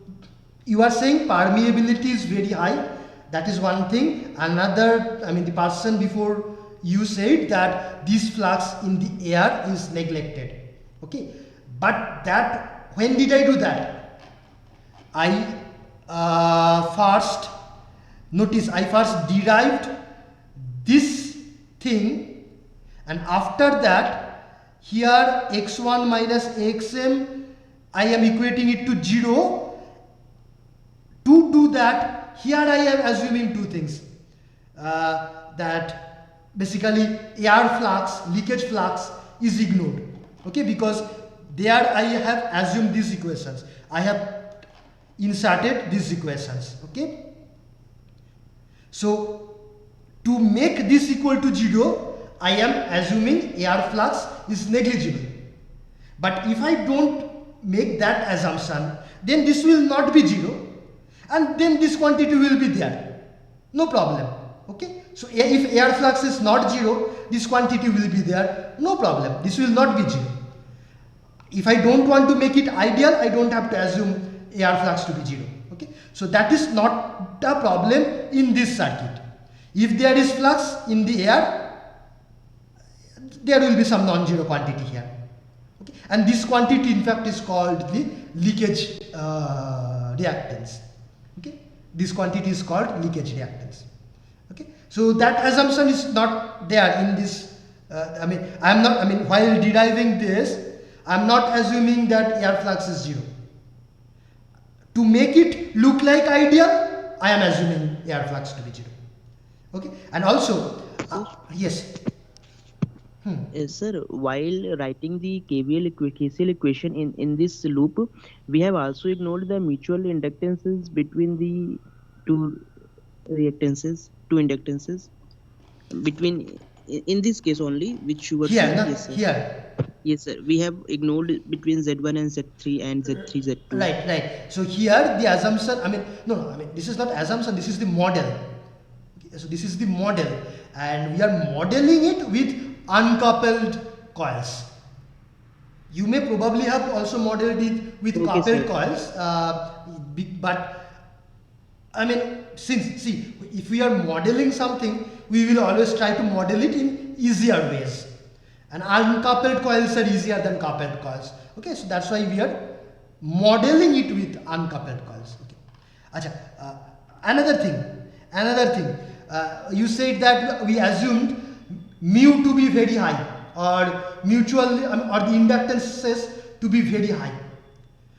you are saying permeability is very high. That is one thing. Another, I mean, the person before you said that this flux in the air is neglected. Okay, but that, when did I do that? I first derived this thing, and after that here x1 minus xm, I am equating it to 0. To do that, here I am assuming two things, that basically air flux, leakage flux is ignored, okay, because there I have assumed these equations, I have inserted these equations, okay. So to make this equal to 0, I am assuming air flux is negligible. But if I don't make that assumption, then this will not be 0, and then this quantity will be there, no problem, okay. So if air flux is not 0, this quantity will be there, no problem, this will not be 0. If I don't want to make it ideal, I don't have to assume air flux to be 0, okay. So that is not a problem in this circuit. If there is flux in the air, there will be some non-zero quantity here, okay? And this quantity in fact is called the leakage reactance, okay. This quantity is called leakage reactance, okay. So that assumption is not there in this, while deriving this, I am not assuming that air flux is 0. To make it look like ideal, I am assuming air flux to be 0, okay. And also yes. Sir, while writing the KCL equation in this loop, we have also ignored the mutual inductances between the two inductances between, in this case only, which you were saying. Yes, sir. Here. Yes, sir. We have ignored between Z1 and Z3 and Z3, Z2. Right. So here the assumption, this is not assumption, this is the model. Okay, so this is the model, and we are modeling it with uncoupled coils. You may probably have also modeled it with coupled sir. coils, but if we are modeling something, we will always try to model it in easier ways. And uncoupled coils are easier than coupled coils. Okay, so that's why we are modeling it with uncoupled coils. Okay. Another thing. You said that we assumed mu to be very high, or mutual, or the inductances to be very high.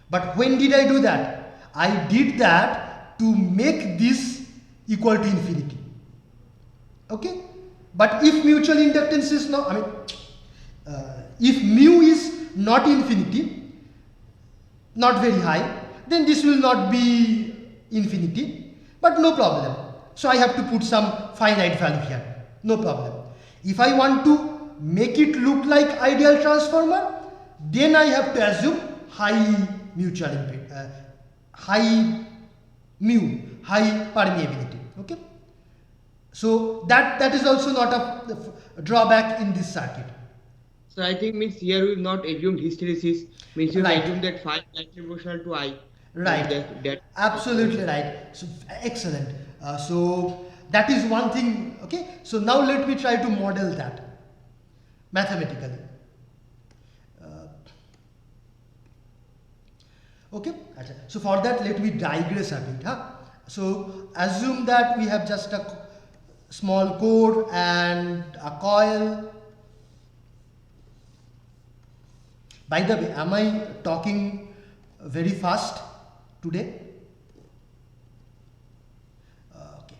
But when did I do that? I did that to make this equal to infinity. Okay. But if mutual inductance is not, if mu is not infinity, not very high, then this will not be infinity, but no problem. So I have to put some finite value here, no problem. If I want to make it look like ideal transformer, then I have to assume high mutual impedance, high permeability, okay. So that is also not a drawback in this circuit. So I think means here we have not assumed hysteresis, means you Right. assume that phi is proportional to I. Right. That Absolutely right. So excellent. So that is one thing. Okay. So now let me try to model that mathematically. Okay. So for that, let me digress a bit. So assume that we have just a small core and a coil. By the way, am I talking very fast today? Okay.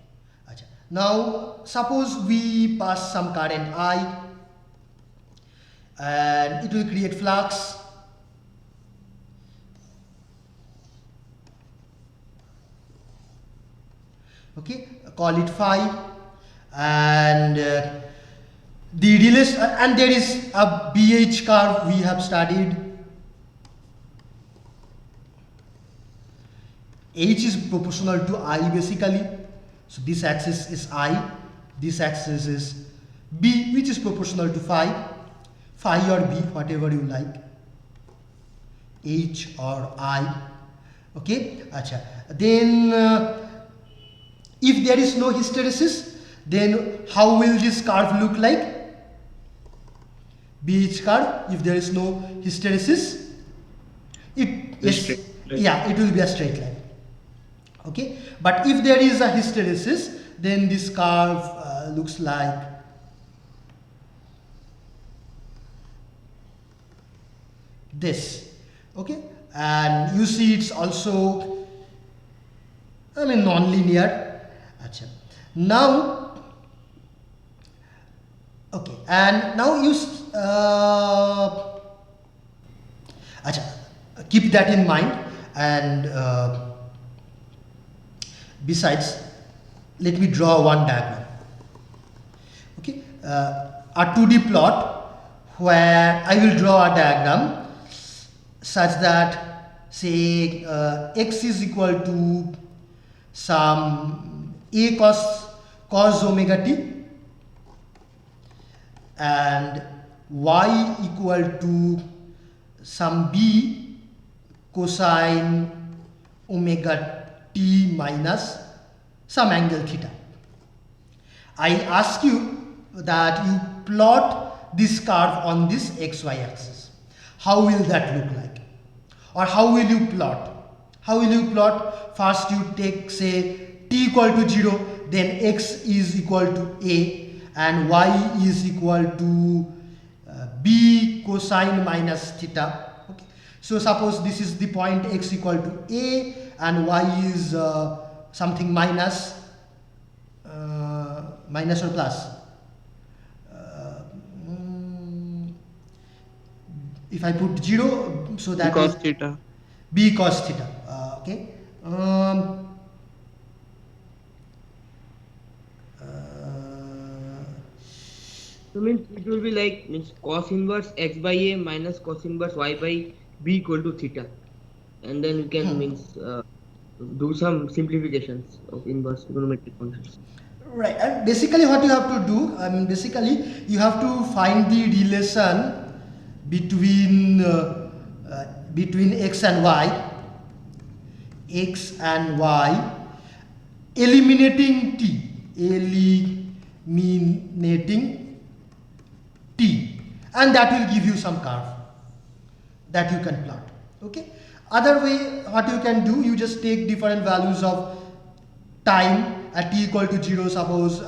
Now suppose we pass some current I, and it will create flux. Okay, call it phi, and the relation, and there is a BH curve we have studied. H is proportional to I basically. So this axis is I, this axis is B, which is proportional to phi or B, whatever you like, H or I. Okay, then if there is no hysteresis, then how will this curve look like? BH curve, if there is no hysteresis, it will be a straight line. Okay, but if there is a hysteresis, then this curve looks like this. Okay, and you see it's also, I mean, non-linear. Achha. Now, okay, and now you achha, keep that in mind. And besides, let me draw one diagram. Okay, a 2D plot where I will draw a diagram such that, say, x is equal to some a cos omega t, and y equal to some b cosine omega t minus some angle theta. I ask you that you plot this curve on this xy axis. How will that look like? Or how will you plot? How will you plot? First you take, say, t equal to 0, then x is equal to a and y is equal to b cosine minus theta. Okay. So suppose this is the point x equal to a and y is something minus or plus. If I put 0, so that Cos is theta. b cos theta. Okay. So means it will be like means cos inverse x by a minus cos inverse y by b equal to theta, and then you can means do some simplifications of inverse trigonometric functions. Right, and basically what you have to do, I mean, basically you have to find the relation between x and y, eliminating t, and that will give you some curve that you can plot. Okay. Other way, what you can do, you just take different values of time at t equal to 0. Suppose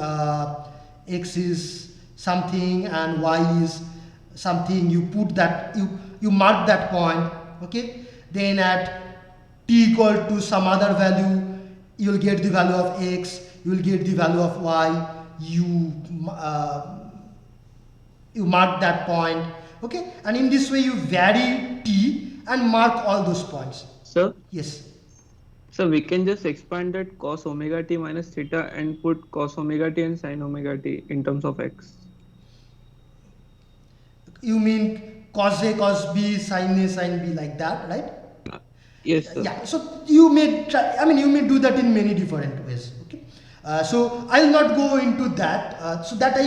x is something and y is something. You put that, you mark that point. Okay. Then at t equal to some other value, you will get the value of x, you will get the value of y. You mark that point. Okay, and in this way you vary t and mark all those points. Sir, Yes. so we can just expand that cos omega t minus theta and put cos omega t and sin omega t in terms of x. You mean cos a cos b sin a sin b, like that, right? Yes, sir. Yeah, so you may try, I mean, you may do that in many different ways. Okay, so I'll not go into that. So that I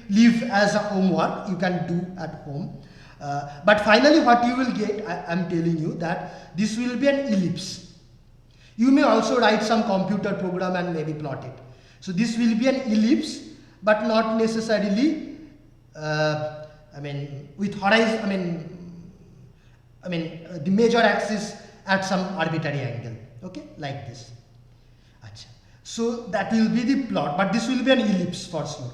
leave as a homework. You can do at home. But finally, what you will get, I'm telling you that this will be an ellipse. You may also write some computer program and maybe plot it. So this will be an ellipse, but not necessarily. I mean, with horizon. I mean, the major axis at some arbitrary angle. Okay, like this. Achha. So that will be the plot, but this will be an ellipse for sure.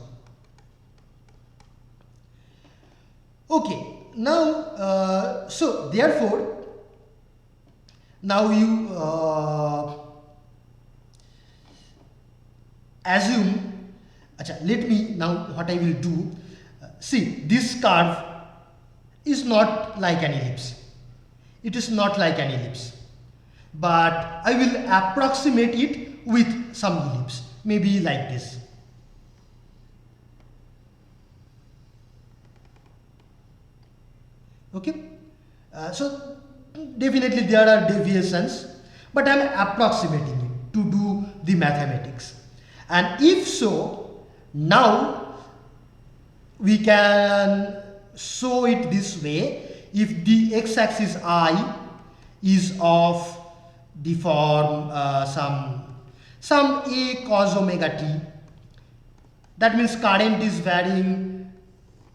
Okay, now, so therefore, now you assume, let me now, what I will do, see, this curve is not like an ellipse. It is not like an ellipse, but I will approximate it with some ellipse, maybe like this. Okay, so definitely there are deviations, but I am approximating it to do the mathematics. And if so, now we can show it this way. If the x-axis I is of the form some a cos omega t, that means current is varying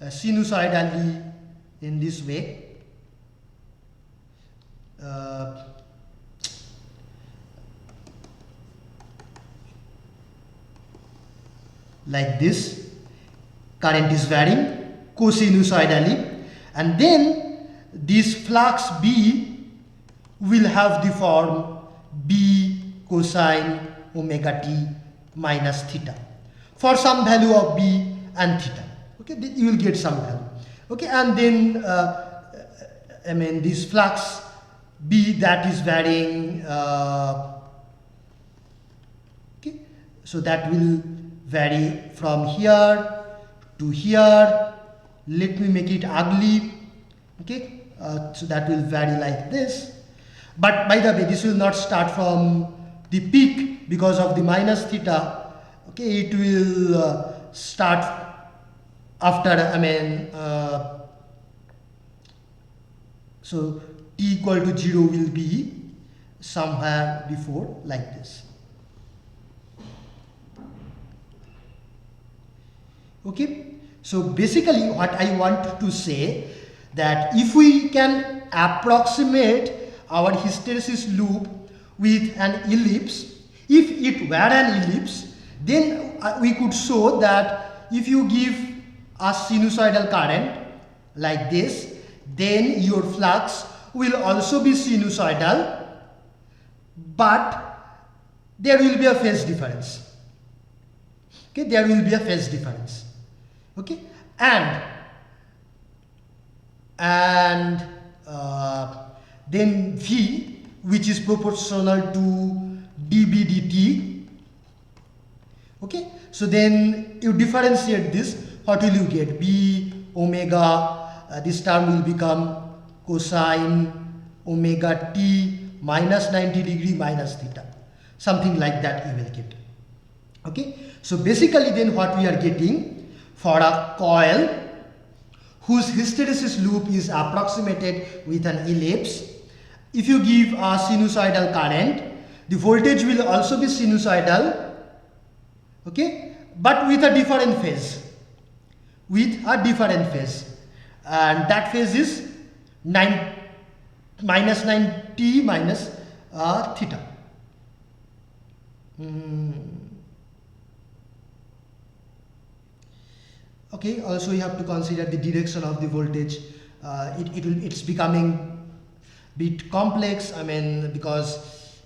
sinusoidally in this way. Like this, current is varying cosinusoidally, and then this flux B will have the form B cosine omega t minus theta for some value of B and theta. Okay, you will get some value. Okay, and then I mean this flux B that is varying. Okay, so that will vary from here to here. Let me make it ugly. Okay, so that will vary like this. But by the way, this will not start from the peak because of the minus theta. Okay, it will start after, I mean, so t equal to 0 will be somewhere before like this. Okay, so basically what I want to say that if we can approximate our hysteresis loop with an ellipse, if it were an ellipse, then we could show that if you give a sinusoidal current like this, then your flux will also be sinusoidal, but there will be a phase difference. Okay, there will be a phase difference. Okay, and then V, which is proportional to dB dt. Okay, so then you differentiate this, what will you get? B omega, this term will become cosine omega t minus 90 degree minus theta, something like that you will get. Okay, so basically then what we are getting for a coil whose hysteresis loop is approximated with an ellipse, if you give a sinusoidal current, the voltage will also be sinusoidal, okay, but with a different phase, and that phase is minus 9t minus theta. Okay, also you have to consider the direction of the voltage. It's becoming bit complex, I mean, because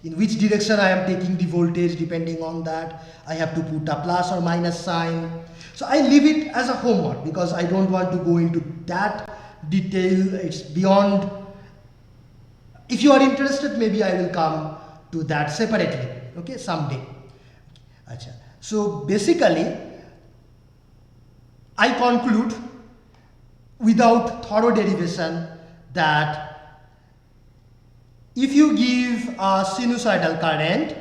in which direction I am taking the voltage, depending on that I have to put a plus or minus sign. So I leave it as a homework because I don't want to go into that detail. It's beyond. If you are interested, maybe I will come to that separately, okay, someday. Achha. So basically I conclude without thorough derivation that if you give a sinusoidal current,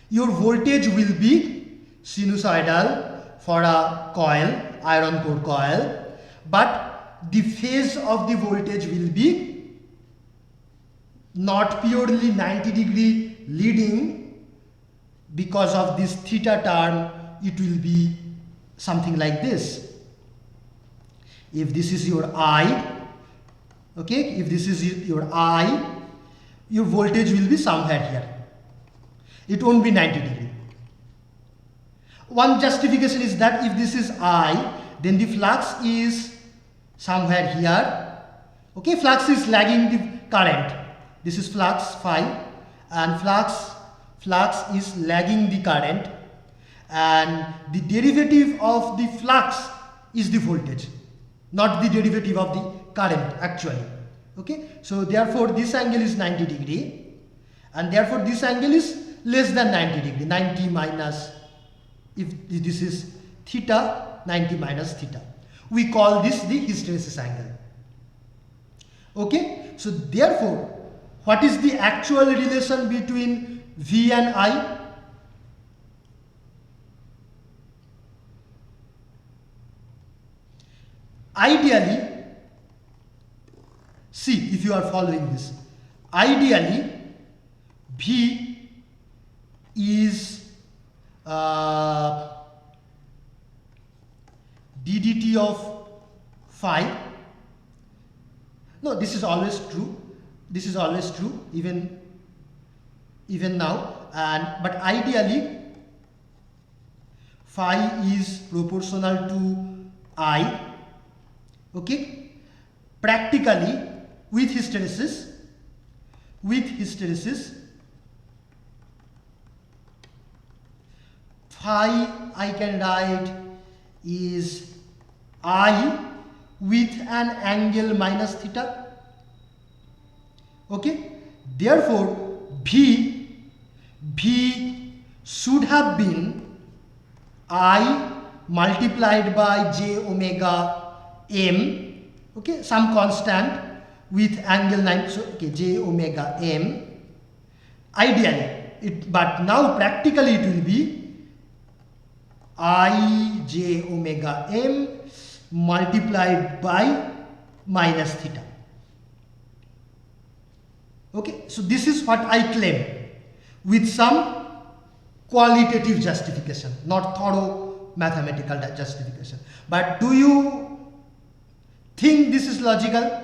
your voltage will be sinusoidal for a coil, iron core coil, but the phase of the voltage will be not purely 90 degree leading. Because of this theta term, it will be something like this. If this is your I, okay, if this is your I, your voltage will be somewhere here. It won't be 90 degree. One justification is that if this is I, then the flux is somewhere here. Okay, flux is lagging the current. This is flux phi, and flux is lagging the current, and the derivative of the flux is the voltage, not the derivative of the current actually. Okay, so therefore this angle is 90 degree, and therefore this angle is less than 90 degree, 90 minus, if this is theta, 90 minus theta. We call this the hysteresis angle. Okay, so therefore what is the actual relation between V and I? Ideally, see if you are following this, ideally V is ddt of phi. No, this is always true. This is always true, even now. And but ideally, phi is proportional to I. Okay. Practically, with hysteresis, phi I can write is I with an angle minus theta. Okay, therefore V should have been I multiplied by j omega m, okay, some constant with angle 9, so okay, j omega m ideally, but now practically it will be I j omega m multiplied by minus theta. Okay, so this is what I claim with some qualitative justification, not thorough mathematical justification. But do you think this is logical?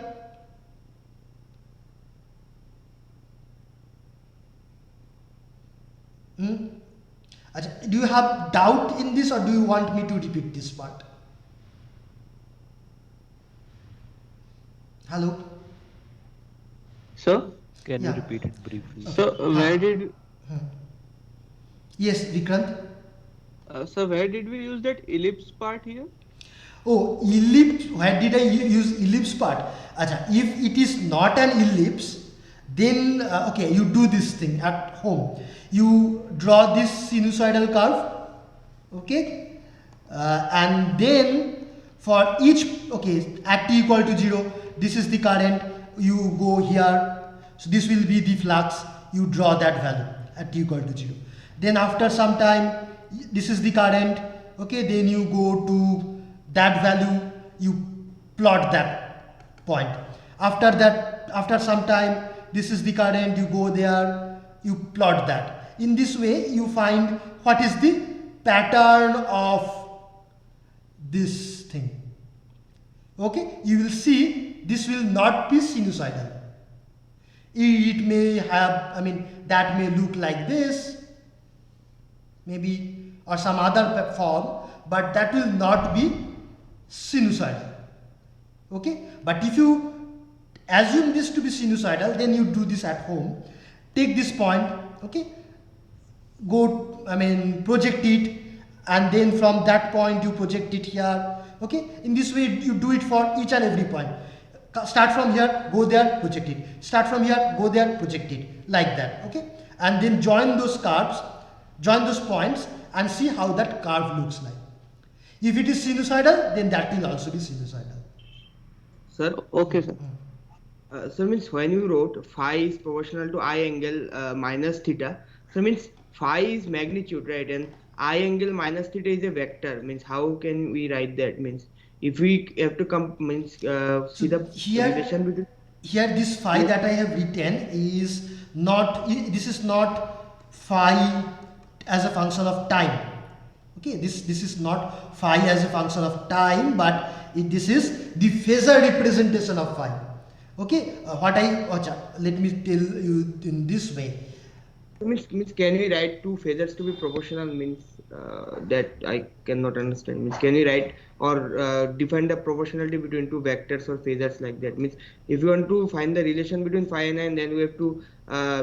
Do you have doubt in this, or do you want me to repeat this part? Hello? So, Can Yeah. you repeat it briefly? where did Yes, Vikrant? where did we use that ellipse part here? Oh, ellipse, where did I use ellipse part? Acha, if it is not an ellipse, then okay, you do this thing at home. You draw this sinusoidal curve, okay, and then for each, okay, at t equal to 0, this is the current, you go here, so this will be the flux, you draw that value at t equal to 0. Then after some time, this is the current, okay, then you go to that value, you plot that point. After that, after some time, this is the current, you go there, you plot that. In this way, you find what is the pattern of this thing. Okay, you will see this will not be sinusoidal. It may have, I mean, that may look like this, maybe, or some other form, but that will not be sinusoidal. Okay, but if you assume this to be sinusoidal, then you do this at home. Take this point, okay, go, I mean, project it, and then from that point you project it here. Okay, in this way you do it for each and every point. Start from here, go there, project it. Start from here, go there, project it, like that. Okay, and then join those curves, join those points, and see how that curve looks like. If it is sinusoidal, then that will also be sinusoidal. Sir, Okay, sir. so means when you wrote phi is proportional to I angle minus theta, so means phi is magnitude, right? And I angle minus theta is a vector. Means how can we write that? Means if we have to come means see the relation between. Here this phi that I have written is not, this is not phi as a function of time. Okay, this is not phi as a function of time, but this is the phasor representation of phi. Okay, let me tell you in this way. Means can we write two phasors to be proportional? Means that I cannot understand. Means can we write or define the proportionality between two vectors or phasors like that? Means if you want to find the relation between phi and I, then we have to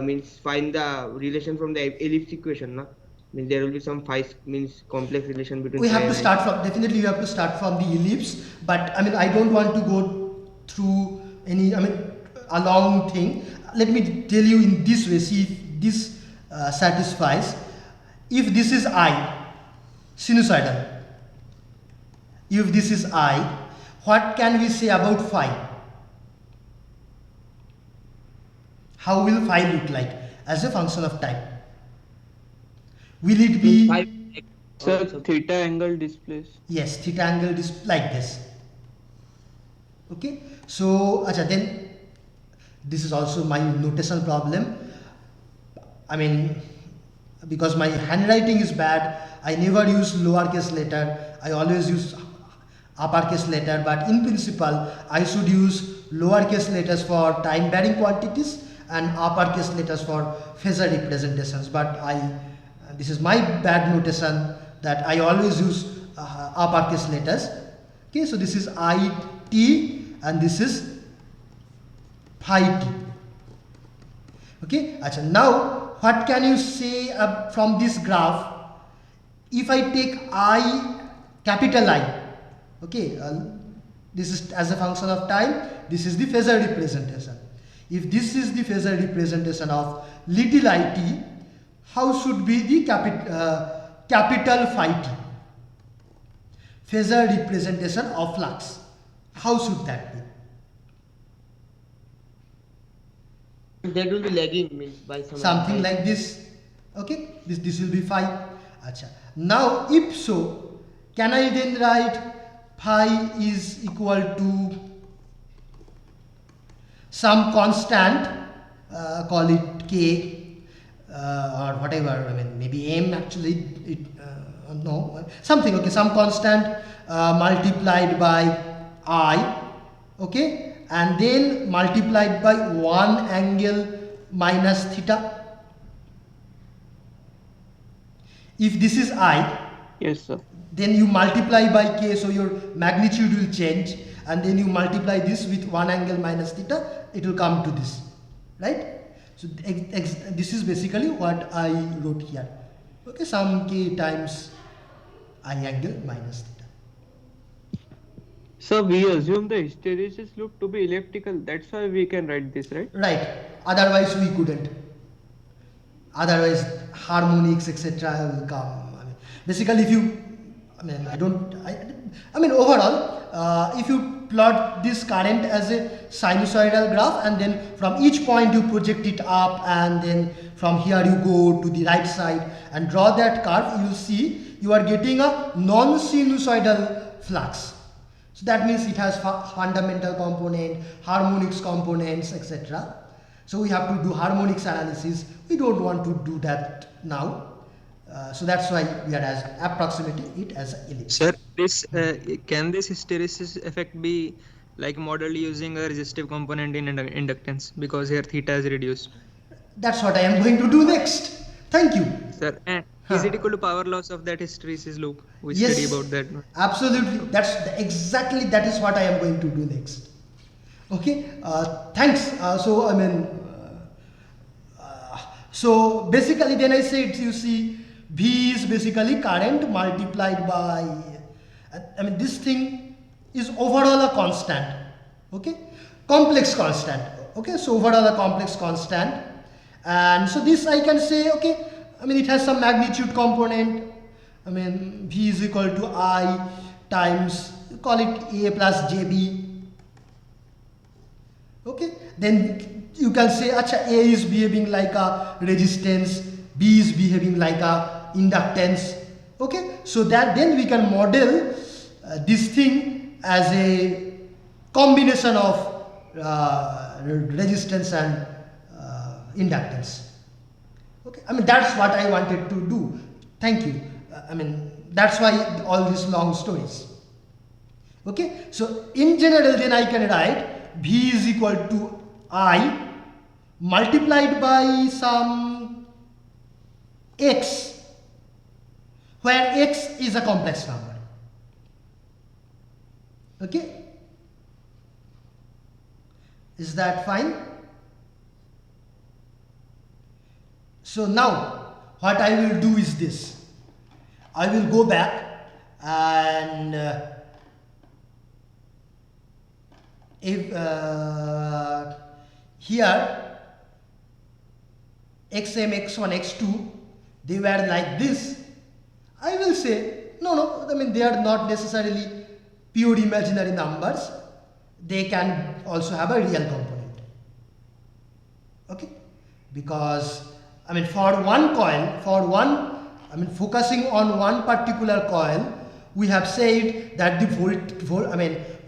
means find the relation from the ellipse equation, no? Means there will be some phi means complex relation between. We phi have to and start from, definitely you have to start from the ellipse, but I mean I don't want to go through any, I mean, a long thing. Let me tell you in this way, see if this satisfies. If this is I, sinusoidal, if this is I, what can we say about phi? How will phi look like as a function of time? Will it be, phi. Sir, theta angle displays. yes, theta angle is like this. Okay, so then this is also my notation problem. I mean, because my handwriting is bad, I never use lowercase letter, I always use uppercase letter, but in principle I should use lowercase letters for time varying quantities and uppercase letters for phasor representations, but this is my bad notation that I always use uppercase letters. Okay, so this is IT and this is phi t. Okay, acha, now what can you say from this graph? If I take I, capital I, okay, this is as a function of time, this is the phasor representation. If this is the phasor representation of little it, how should be the capital phi t? Phasor representation of flux, how should that be? That will be lagging, means by some Something time. like this. Okay, this will be phi. Acha, now if so, can I then write phi is equal to some constant, call it k, or whatever, I mean maybe m, actually it no, something, okay, some constant multiplied by I, okay, and then multiplied by 1 angle minus theta. If this is I, Yes, sir. then you multiply by k, so your magnitude will change, and then you multiply this with 1 angle minus theta, it will come to this, right? So this is basically what I wrote here. Okay, some k times I angle minus theta. So we assume the hysteresis loop to be elliptical. That's why we can write this, right? Right, otherwise we couldn't. Otherwise harmonics etc will come. I mean, basically if you, I mean overall, if you plot this current as a sinusoidal graph, and then from each point you project it up, and then from here you go to the right side and draw that curve, you will see you are getting a non-sinusoidal flux. So that means it has fundamental component, harmonics components, etc. So we have to do harmonics analysis. We don't want to do that now. So that's why we are as approximating it as ellipse. Sir, this can this hysteresis effect be like modeled using a resistive component in inductance, because here theta is reduced? That's what I am going to do next. Thank you. Sir, and is it equal to power loss of that hysteresis loop? We Yes, study about that. absolutely. That's exactly that is what I am going to do next. Okay. Thanks. So basically, then I said, you see, V is basically current multiplied by. This thing is overall a constant. Okay, complex constant. Okay, so overall a complex constant, and so this I can say, okay, it has some magnitude component. V is equal to I times, call it A plus JB. Okay, then you can say, acha, A is behaving like a resistance, B is behaving like a inductance. Okay, so that then we can model this thing as a combination of resistance and inductance. Okay, that's what I wanted to do. Thank you. That's why all these long stories. Okay, so in general, then I can write V is equal to I multiplied by some x, where x is a complex number. Okay, is that fine? So now what I will do is this. I will go back and if here xm, x1, x2, they were like this, I will say no, they are not necessarily pure imaginary numbers, they can also have a real component. Okay, because for one coil, focusing on one particular coil, we have said that the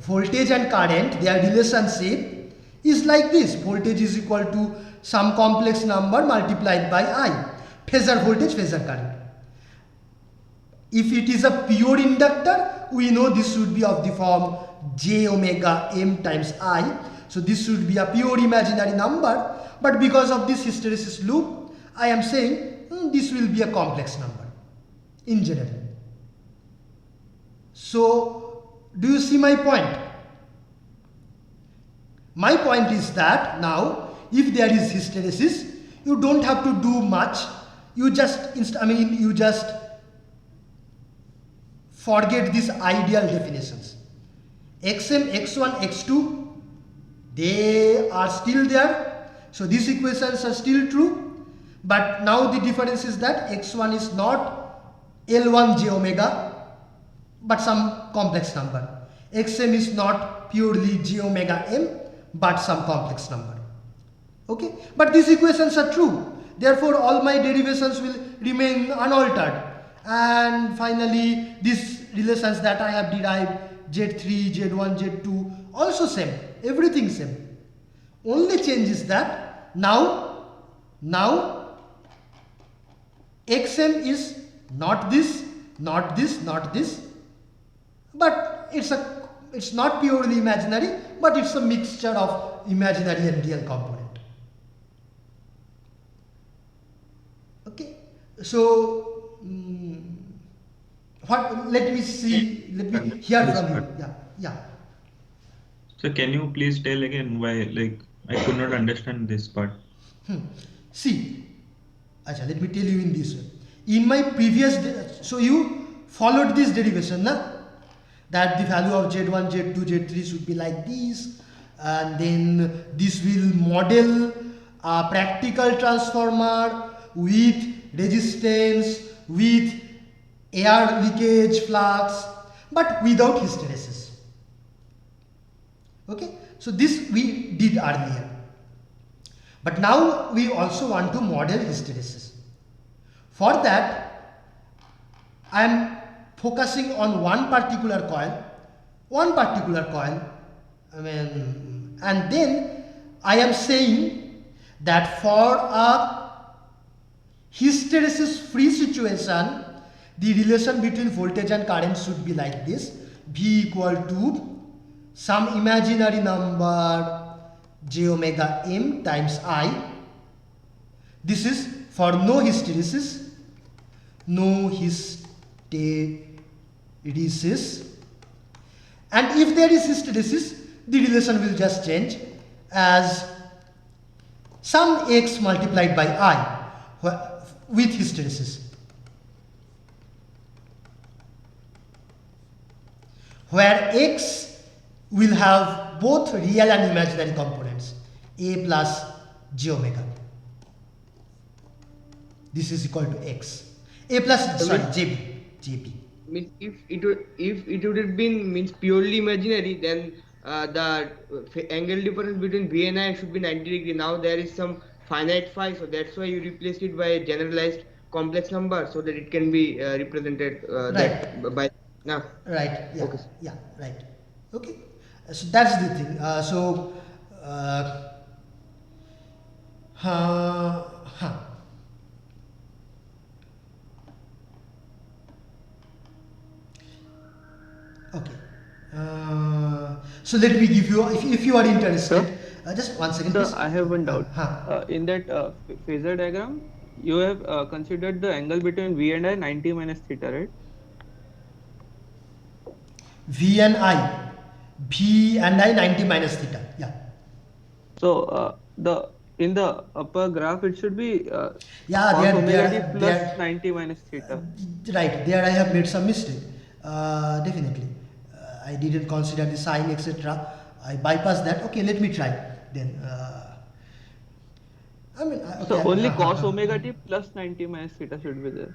voltage and current, their relationship is like this. Voltage is equal to some complex number multiplied by I. Phasor voltage, phasor current. If it is a pure inductor, we know this should be of the form j omega m times I. So this should be a pure imaginary number. But because of this hysteresis loop, I am saying this will be a complex number in general. So do you see my point? My point is that now if there is hysteresis, you don't have to do much. You just you just forget these ideal definitions. Xm, x1, x2, they are still there. So these equations are still true. But now the difference is that x1 is not L1 j omega, but some complex number. Xm is not purely j omega m, but some complex number. Okay, but these equations are true. Therefore, all my derivations will remain unaltered. And finally, these relations that I have derived, Z3, Z1, Z2, also same. Everything same. Only change is that now Xm is not this, not this, not this, but it's not purely imaginary, but it's a mixture of imaginary and real component. Okay, so let me hear from you. Yeah. So can you please tell again why, like, I could not understand this part. See, let me tell you in this way. In my previous, so you followed this derivation, na? That the value of Z1, Z2, Z3 should be like this, and then this will model a practical transformer with resistance, with air leakage flux, but without hysteresis. Okay, so this we did earlier. But now we also want to model hysteresis. For that, I am focusing on one particular coil, and then I am saying that for a hysteresis free situation, the relation between voltage and current should be like this: V equal to some imaginary number j omega m times I. This is for no hysteresis, and if there is hysteresis, the relation will just change as some x multiplied by I with hysteresis, where x will have both real and imaginary components, a plus j omega. This is equal to x. A plus, JB. Means if it would have been purely imaginary, then the angle difference between V and I should be 90 degree. Now there is some finite phi, so that's why you replaced it by a generalized complex number so that it can be represented by now. Right. Yeah. Okay. Yeah. Right. Okay. So that's the thing. Okay. So let me give you, if you are interested, just one second. Sir, please. I have one doubt. In that phasor diagram, you have considered the angle between V and I 90 minus theta, right? V and I 90 minus theta. Yeah. So in the upper graph it should be cos there omega t plus 90 minus theta. Right, there I have made some mistake. Definitely. I didn't consider the sign, etc. I bypassed that. Okay, let me try then. Okay, so only cos omega t plus 90 minus theta should be there.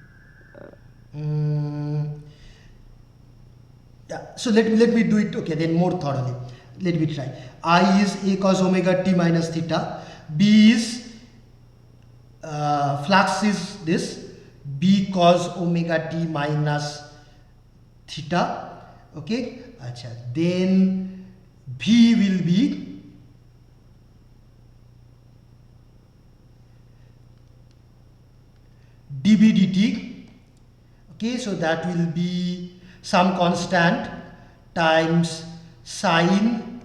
Yeah, so let me do it, okay, then more thoroughly. Let me try. I is a cos omega t minus theta. B is flux is this, B cos omega t minus theta. Okay, then V will be dB dt. Okay, so that will be some constant times sine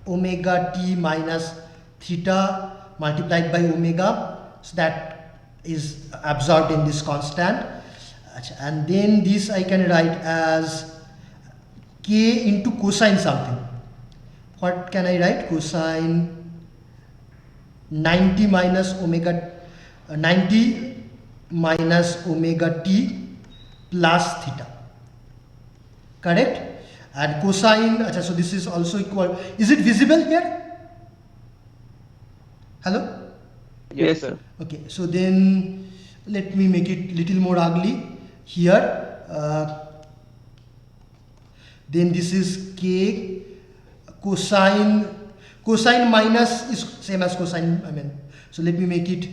omega t minus theta multiplied by omega, so that is absorbed in this constant, and then this I can write as k into cosine something. what can I write? Cosine 90 minus omega 90 minus omega t plus theta, correct? And cosine, acha, so this is also equal, is it visible here? Hello? Yes, sir. Okay, so then let me make it little more ugly here. Then this is k cosine minus is same as cosine, I mean, so let me make it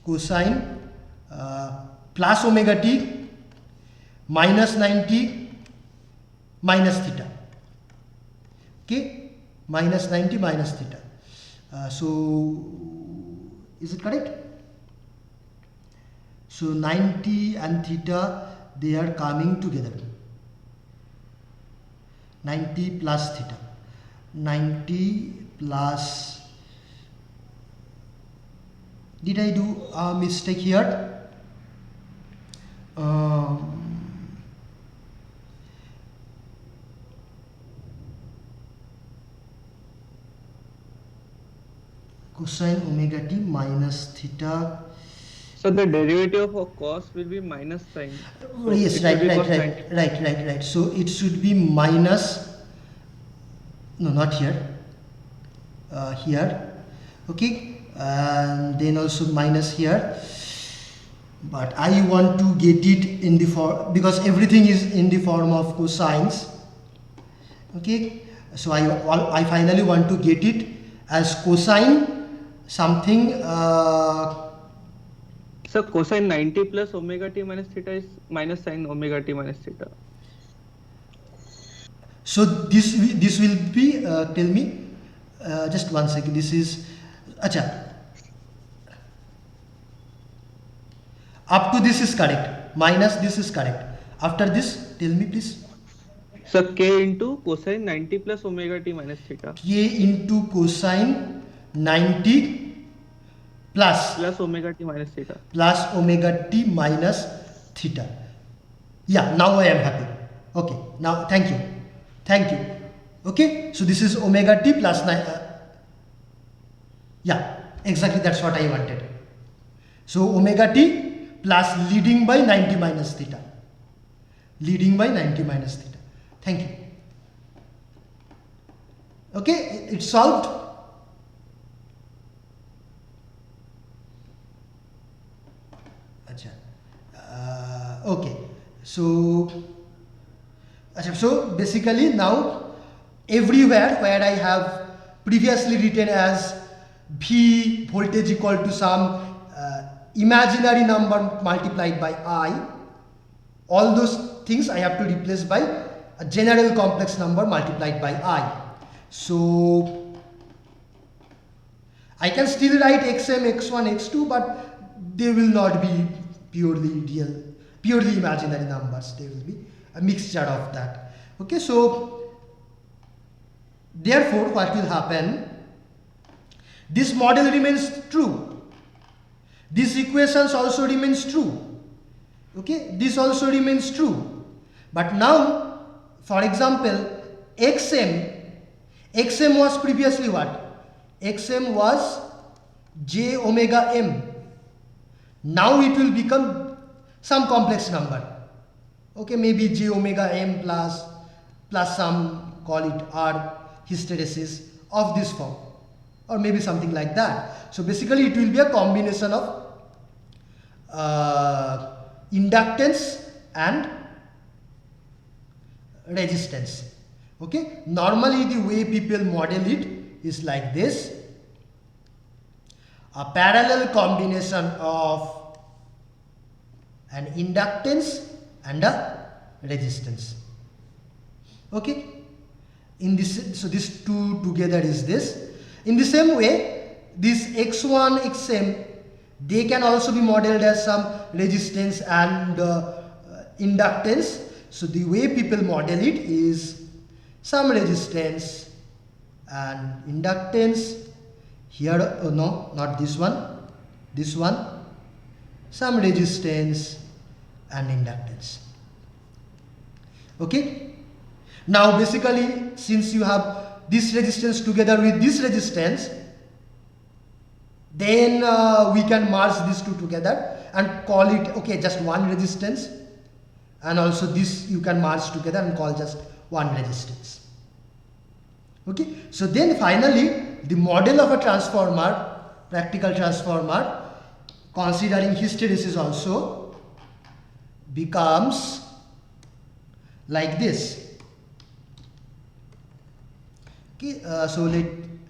cosine plus omega t minus 90 minus theta, okay, minus 90 minus theta. So is it correct? So 90 and theta, they are coming together, 90 plus theta, 90 plus, did I do a mistake here? Cosine omega t minus theta. So the derivative of cos will be minus sine. So Yes, it right, will be right, cos right, 90. right. So it should be minus, no, not here, here, okay, and then also minus here. But I want to get it in the form, because everything is in the form of cosines, okay. So I finally want to get it as cosine something. So cosine 90 plus omega t minus theta is minus sine omega t minus theta. So this will be, tell me, just one second, this is, acha, up to this is correct, minus this is correct, after this tell me please. So k into cosine 90 plus omega t minus theta K into cosine 90 plus omega t minus theta. omega t minus theta. Yeah, now I am happy. Okay, now thank you. Okay, so this is omega t plus 9. Yeah, exactly, that's what I wanted. So omega t plus leading by 90 minus theta. Thank you. Okay, it's solved. Okay, so basically now everywhere where I have previously written as V voltage equal to some imaginary number multiplied by I, all those things I have to replace by a general complex number multiplied by I. So I can still write xm, x1, x2, but they will not be purely real, purely imaginary numbers. They will be a mixture of that. Okay, so therefore what will happen, this model remains true, these equations also remains true, okay, this also remains true. But now, for example, xm was previously what? Xm was j omega m. Now it will become some complex number, okay, maybe j omega m plus some, call it r hysteresis of this form, or maybe something like that. So basically it will be a combination of inductance and resistance. Okay, normally the way people model it is like this: a parallel combination of an inductance and a resistance. Okay, in this, so these two together is this. In the same way, this x1, xm, they can also be modeled as some resistance and inductance. So the way people model it is some resistance and inductance here, oh no, not this one, some resistance and inductance. Okay, now basically since you have this resistance together with this resistance, then we can merge these two together and call it, okay, just one resistance, and also this you can merge together and call just one resistance. Okay, so then finally the model of a transformer, practical transformer, considering hysteresis also, becomes like this. Okay, so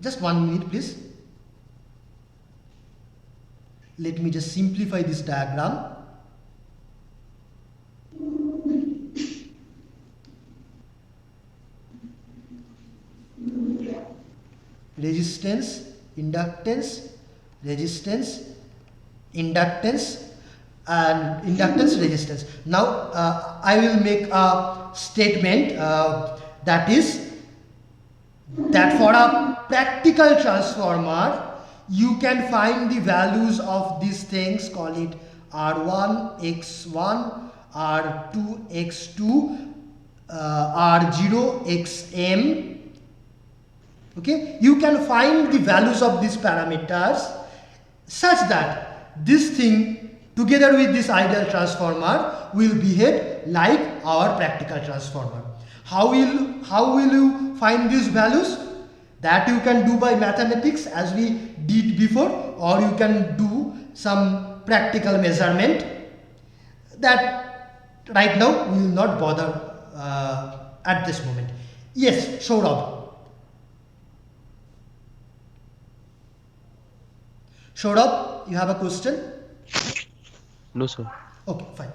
just 1 minute please. Let me just simplify this diagram. Resistance, inductance, resistance, inductance, and inductance, resistance. Now I will make a statement that is that for a practical transformer you can find the values of these things, call it R1, X1, R2, X2, R0, Xm. Okay, you can find the values of these parameters such that this thing together with this ideal transformer will behave like our practical transformer. How will you find these values? That you can do by mathematics as we did before, or you can do some practical measurement that right now we will not bother at this moment. Yes, Saurabh. Saurabh, you have a question? No, sir. Okay, fine.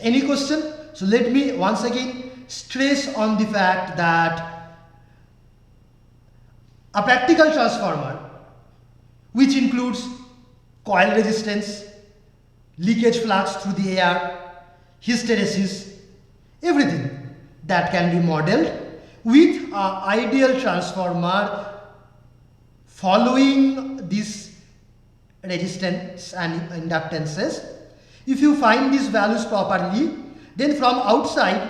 Any question? So let me once again stress on the fact that a practical transformer, which includes coil resistance, leakage flux through the air, hysteresis, everything that can be modeled with an ideal transformer following these resistance and inductances. If you find these values properly, then from outside,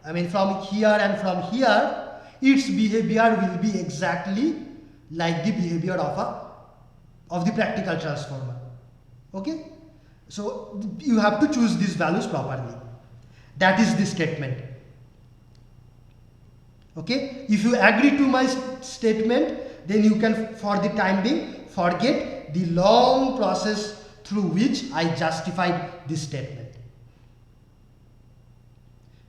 I mean from here and from here, its behavior will be exactly like the behavior of the practical transformer. Okay, so you have to choose these values properly. That is the statement. Okay, if you agree to my statement, then you can for the time being forget the long process through which I justified this statement.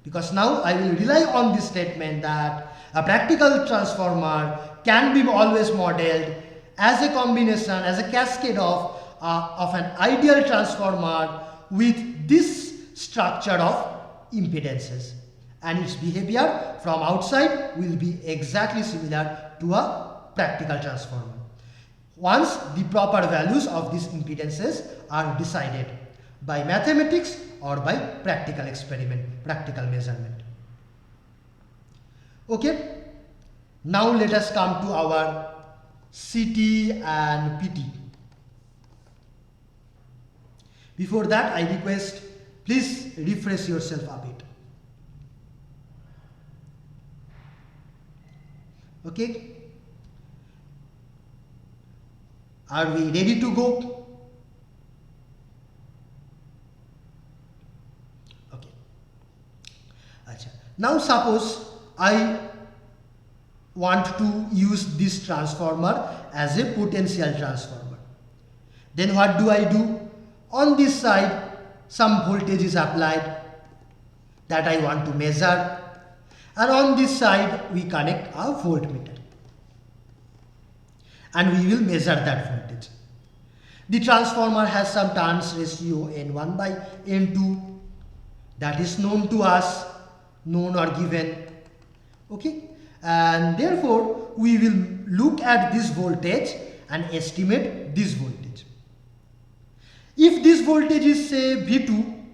Because now I will rely on this statement that a practical transformer can be always modeled as a combination, as a cascade of an ideal transformer with this structure of impedances, and its behavior from outside will be exactly similar to a practical transformer once the proper values of these impedances are decided by mathematics or by practical experiment, practical measurement. Okay, now let us come to our CT and PT. Before that, I request please refresh yourself a bit. Okay, are we ready to go? Okay. Now suppose I want to use this transformer as a potential transformer. Then what do? On this side, some voltage is applied that I want to measure, and on this side we connect a voltmeter and we will measure that voltage. The transformer has some turns ratio N1 by N2 that is known to us, known or given. Okay, and therefore we will look at this voltage and estimate this voltage. If this voltage is say V2,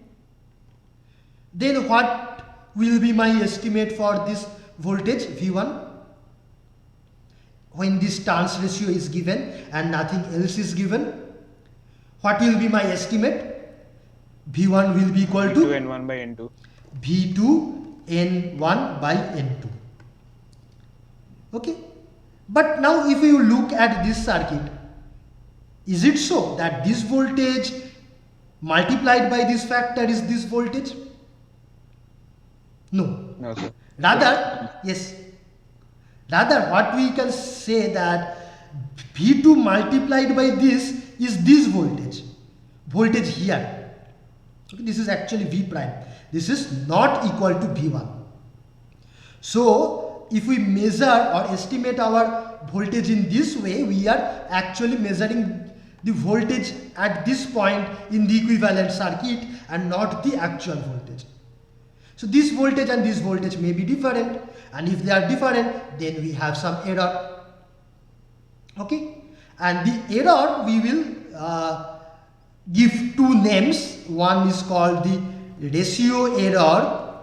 then what will be my estimate for this voltage V1? When this turns ratio is given and nothing else is given, what will be my estimate? V1 will be equal to V2 N1 by N2. V2 N1 by N2. Okay, but now if you look at this circuit, is it so that this voltage multiplied by this factor is this voltage? No. No, sir. Rather, yes. Rather, what we can say that V2 multiplied by this is this voltage here. Okay, this is actually V prime. This is not equal to V1. So, if we measure or estimate our voltage in this way, we are actually measuring the voltage at this point in the equivalent circuit and not the actual voltage. So this voltage and this voltage may be different, and if they are different, then we have some error. Okay, and the error we will give two names. One is called the ratio error,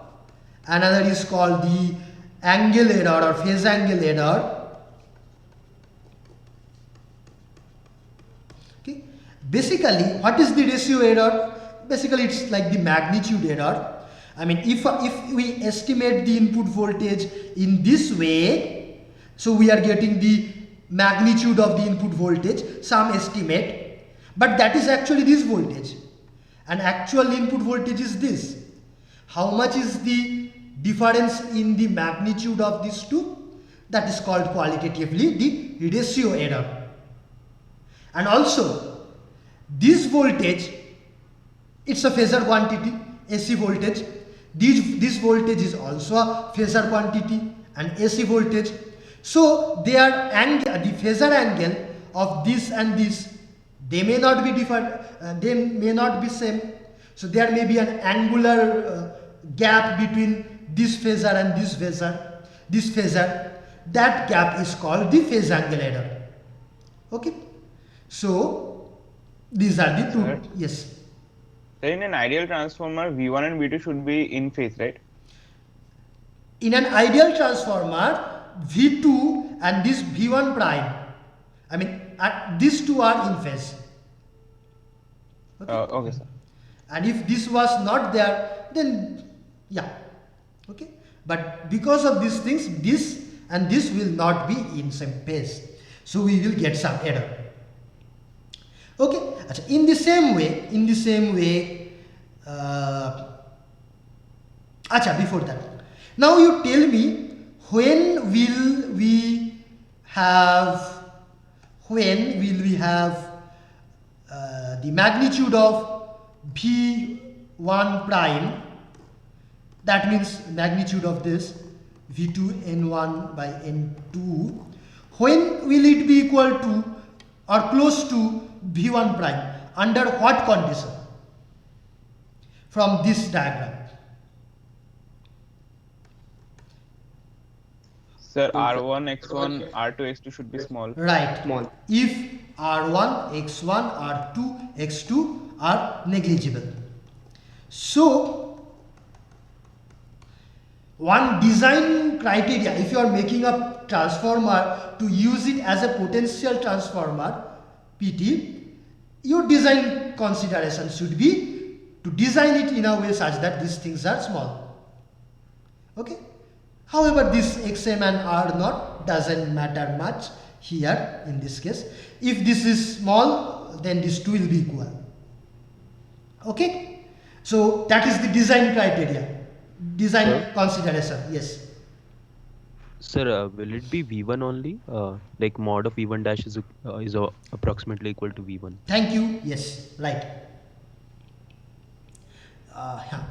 another is called the angle error or phase angle error. Okay, basically, what is the ratio error? Basically, it's like the magnitude error. I mean, if we estimate the input voltage in this way, so we are getting the magnitude of the input voltage, some estimate, but that is actually this voltage, and actual input voltage is this. How much is the difference in the magnitude of these two? That is called qualitatively the ratio error. And also, this voltage, it's a phasor quantity, AC voltage. This voltage is also a phasor quantity and AC voltage. So their angle, the phasor angle of this and this, they may not be different, they may not be same. So there may be an angular gap between this phasor and this phasor. That gap is called the phase angle error. Okay. So these are the two. Sir? Yes. So in an ideal transformer, V1 and V2 should be in phase, right? In an ideal transformer, V2 and this V1 prime, I mean these two are in phase. Okay. Okay, sir. And if this was not there, then yeah, okay. But because of these things, this and this will not be in same phase, so we will get some error. Okay. In the same way, before that, now you tell me, when will we have the magnitude of V1 prime, that means magnitude of this V2 N1 by N2, when will it be equal to or close to V1 prime? Under what condition? From this diagram. Sir, R1, X1, R2, X2 should be small. Right. Small. If R1, X1, R2, X2 are negligible. So, one design criteria, if you are making a transformer to use it as a potential transformer, PT, your design consideration should be to design it in a way such that these things are small. Okay. However, this XM and R naught doesn't matter much here in this case. If this is small, then these two will be equal. Okay. So that is the design criteria, design consideration. Yes. Sir, will it be V1 only? Like mod of V1 dash is approximately equal to V1. Thank you. Yes, right. Yeah.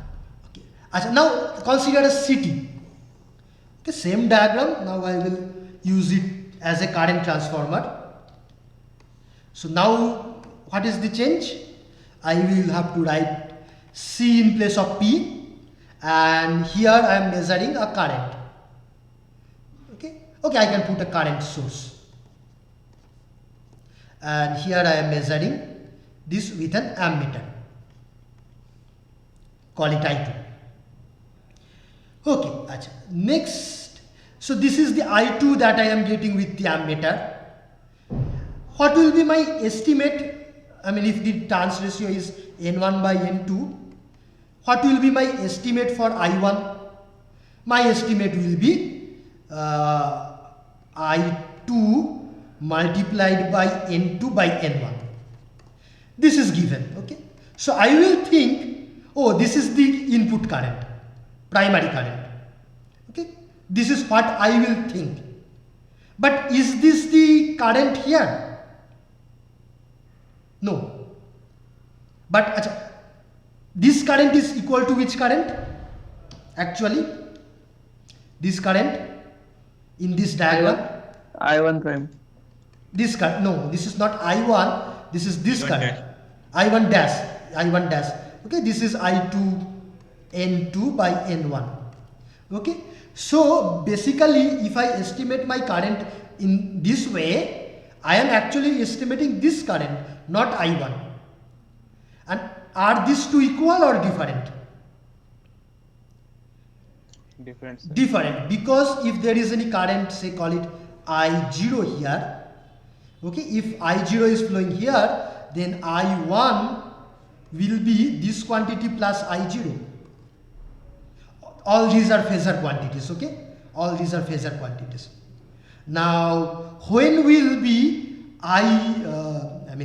Okay. Now consider a city. Okay, same diagram. Now I will use it as a current transformer. So now what is the change? I will have to write C in place of P, and here I am measuring a current. Okay, I can put a current source, and here I am measuring this with an ammeter. Call it I2. Okay, next, so this is the I2 that I am getting with the ammeter. What will be my estimate? I mean, if the turns ratio is N1 by N2, what will be my estimate for I1? my estimate will be I2 multiplied by N2 by N1. This is given, okay. So I will think, oh, this is the input current, primary current, okay. This is what I will think. But is this the current here? No. But this current is equal to which current? Actually, this current in this diagram. I1 prime. This current, no, this is not I1, this is this I1 current. dash. I1 dash, I1 dash. Okay, this is I2 N2 by N1. Okay, so basically if I estimate my current in this way, I am actually estimating this current, not I1. And are these two equal or different? Different, sir. Different, because if there is any current, say call it I0 here, okay, if I0 is flowing here, then I1 will be this quantity plus I0. All these are phasor quantities, okay, all these are phasor quantities. Now when will be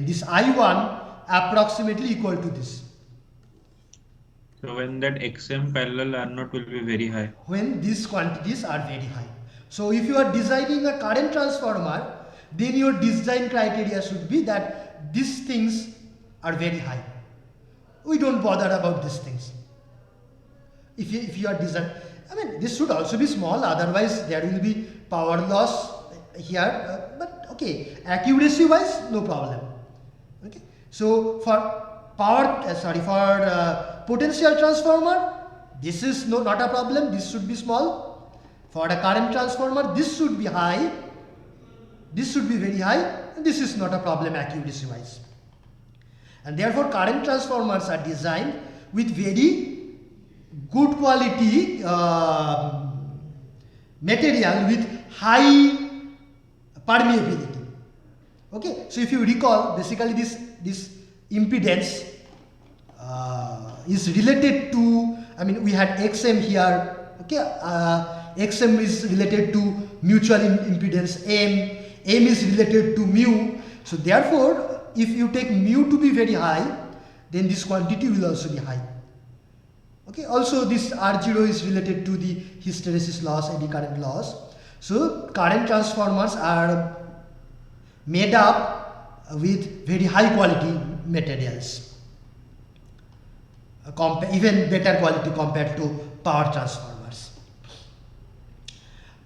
this I1 approximately equal to this? So when that XM parallel R0 will be very high. When these quantities are very high. So if you are designing a current transformer, then your design criteria should be that these things are very high. We don't bother about these things. If you are design, this should also be small, otherwise there will be power loss here, but okay, accuracy wise no problem. Okay, so for potential transformer, this is not a problem, this should be small. For a current transformer, this should be high, this should be very high, and this is not a problem accuracy wise. And therefore current transformers are designed with very good quality material with high permeability. Okay, so if you recall, basically this impedance is related to, we had XM here, okay, XM is related to mutual impedance M is related to mu. So therefore if you take mu to be very high, then this quantity will also be high. Okay, also this R0 is related to the hysteresis loss, eddy current loss. So current transformers are made up with very high quality materials, even better quality compared to power transformers.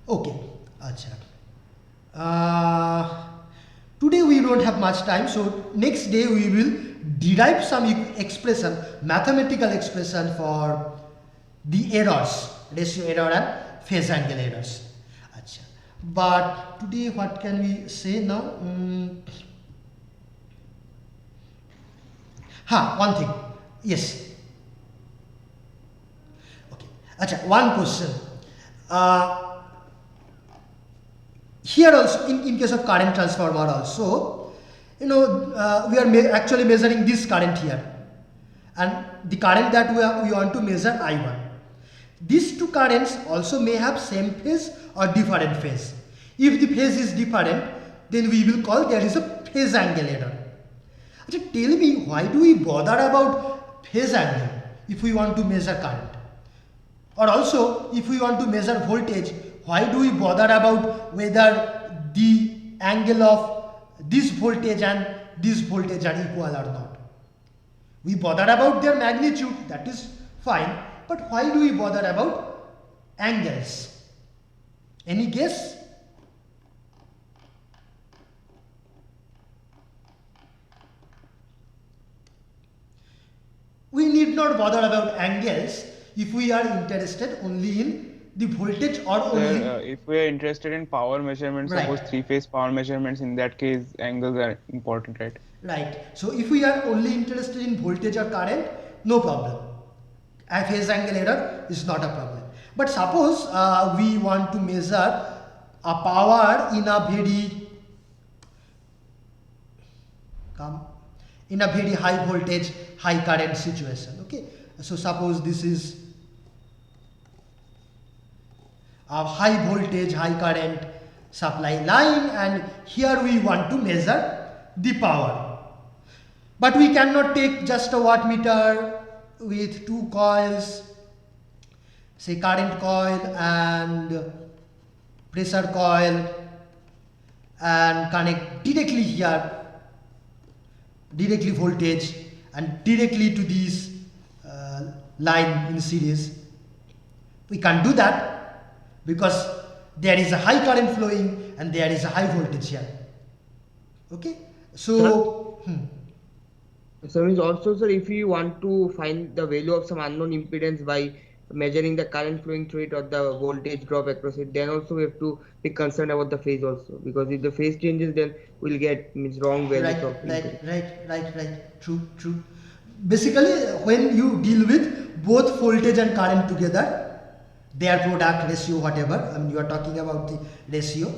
Okay, today we don't have much time, so next day we will derive some expression, mathematical expression for the errors, ratio error and phase angle errors. But today what can we say now? One thing, yes. Okay, one question. Here also, in case of current transformer also, we are actually measuring this current here, and the current that we want to measure I1. These two currents also may have same phase or different phase. If the phase is different, then we will call there is a phase angle error. Tell me, why do we bother about phase angle if we want to measure current? Or also, if we want to measure voltage, why do we bother about whether the angle of this voltage and this voltage are equal or not? We bother about their magnitude, that is fine, but why do we bother about angles? Any guess? We need not bother about angles if we are interested only in the voltage or only If we are interested in power measurements, Right. suppose three-phase power measurements, in that case angles are important, right? Right. So if we are only interested in voltage or current, no problem. A phase angle error is not a problem. But suppose we want to measure a power in a very high voltage, high current situation. Okay. So suppose this is a high voltage, high current supply line, and here we want to measure the power. But we cannot take just a wattmeter with two coils, say current coil and pressure coil, and connect directly here, directly voltage and directly to this line in series. We can't do that because there is a high current flowing and there is a high voltage here. Okay, so So means also, sir, if you want to find the value of some unknown impedance by measuring the current flowing through it or the voltage drop across it, then also we have to be concerned about the phase also, because if the phase changes, then we'll get means wrong values of impedance. right, true. Basically, when you deal with both voltage and current together, their product ratio, whatever, I mean, you are talking about the ratio,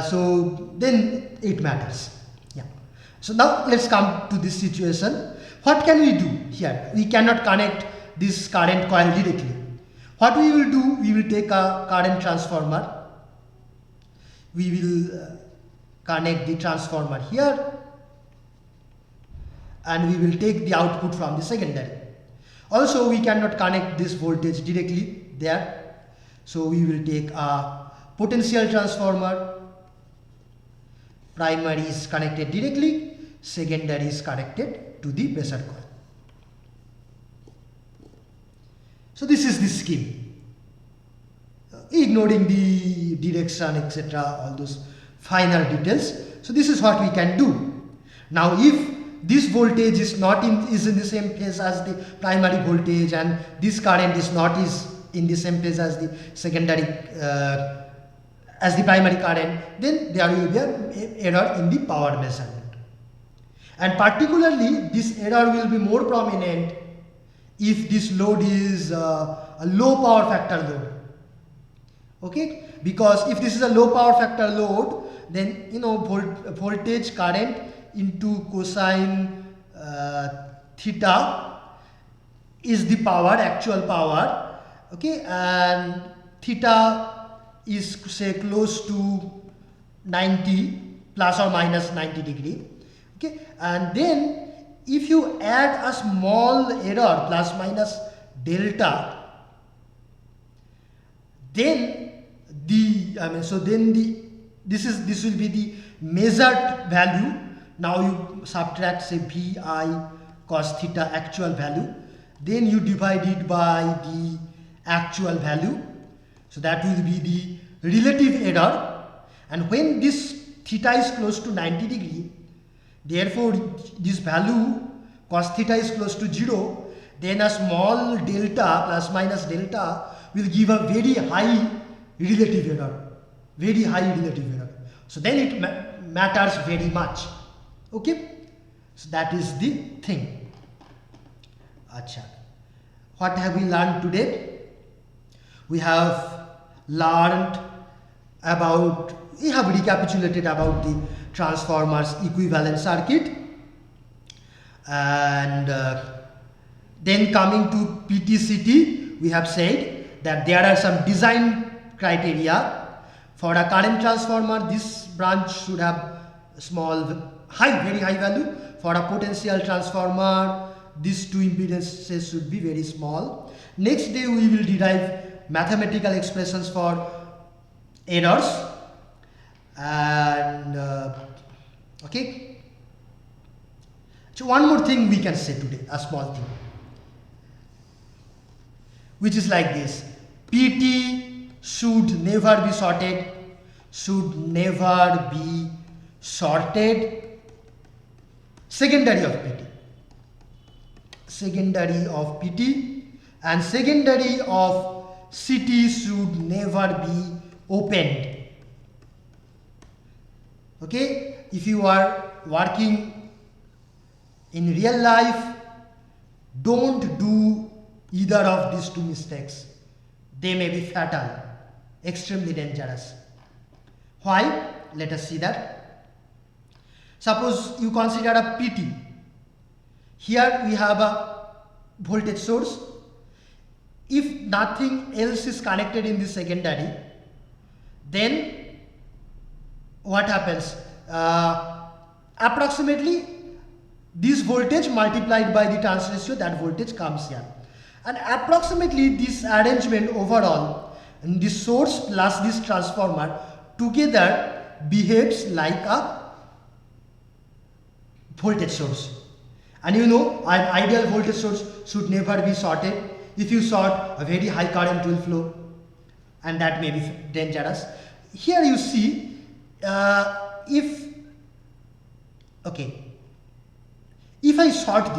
so then it matters. Yeah. So now let's come to this situation. What can we do here? We cannot connect this current coil directly. What we will do, we will take a current transformer. We will connect the transformer here, and we will take the output from the secondary. Also, we cannot connect this voltage directly there, so we will take a potential transformer. Primary is connected directly, secondary is connected to the pressure coil. So this is the scheme, ignoring the direction, etc., all those finer details. So this is what we can do. Now if this voltage is in the same phase as the primary voltage, and this current is in the same phase as the secondary as the primary current, then there will be an error in the power measurement. And particularly this error will be more prominent if this load is a low power factor load. Okay, because if this is a low power factor load, then voltage current into cosine theta is the power, actual power. Okay, and theta is say close to 90 plus or minus 90 degree. Okay, and then if you add a small error plus minus delta, then this will be the measured value. Now you subtract say Vi cos theta actual value, then you divide it by the actual value, so that will be the relative error. And when this theta is close to 90 degree, therefore this value cos theta is close to 0, then a small delta plus minus delta will give a very high relative error, so then it matters very much. Okay, so that is the thing. Acha, what have we learned today? We have recapitulated about the transformer's equivalent circuit, and then coming to PTCT, we have said that there are some design criteria. For a current transformer, this branch should have very high value. For a potential transformer, these two impedances should be very small. Next day we will derive mathematical expressions for errors, and okay. So one more thing we can say today, a small thing, which is like this: PT should never be sorted, secondary of PT, and secondary of CT should never be opened. Okay, if you are working in real life, don't do either of these two mistakes. They may be fatal, extremely dangerous. Why? Let us see that. Suppose you consider a PT. Here we have a voltage source. if nothing else is connected in the secondary, then what happens? Approximately this voltage multiplied by the turns ratio, that voltage comes here, and approximately this arrangement overall, and this source plus this transformer together behaves like a voltage source. And you know, an ideal voltage source should never be shorted. If you short, a very high current will flow, and that may be dangerous. Here you see, if I short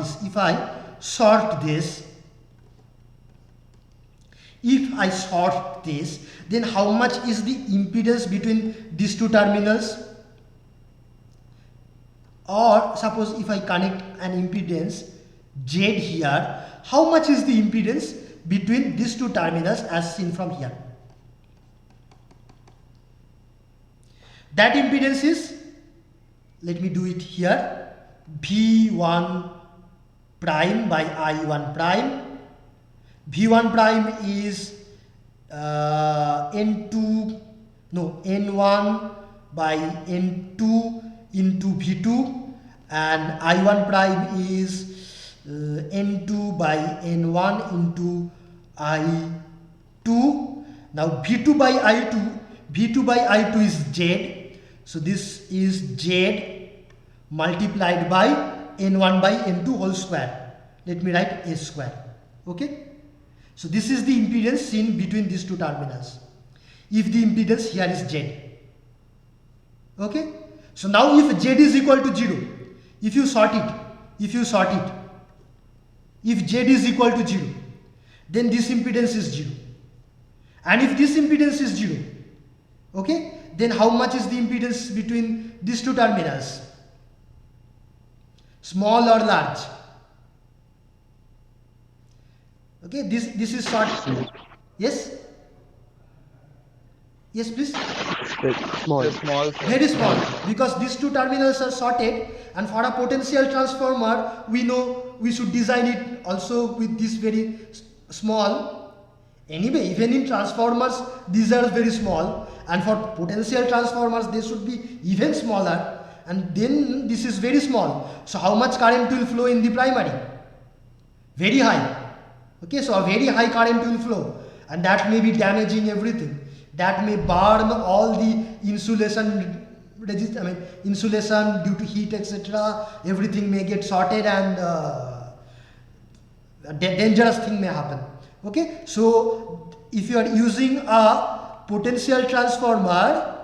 this, then how much is the impedance between these two terminals? Or suppose if I connect an impedance Z here, how much is the impedance between these two terminals as seen from here? That impedance is, let me do it here, V1 prime by I1 prime. V1 prime is N1 by N2 into V2, and I1 prime is N2 by N1 into I2. Now V2 by I2 is Z, so this is Z multiplied by N1 by N2 whole square. Let me write S square. Okay, so this is the impedance seen between these two terminals, if the impedance here is Z. Okay, so now if Z is equal to 0, if you sort it, if Z is equal to 0, then this impedance is 0, and if this impedance is 0, okay, then how much is the impedance between these two terminals? Small or large? Okay, this is short. Yes, please. Small. Very small, because these two terminals are shorted, and for a potential transformer we know we should design it also with this very small. Anyway, even in transformers these are very small, and for potential transformers they should be even smaller, and then this is very small. So how much current will flow in the primary? Very high. Okay, so a very high current will flow, and that may be damaging everything. That may burn all the insulation insulation due to heat, etc. Everything may get shorted, and dangerous thing may happen. Okay, so if you are using a potential transformer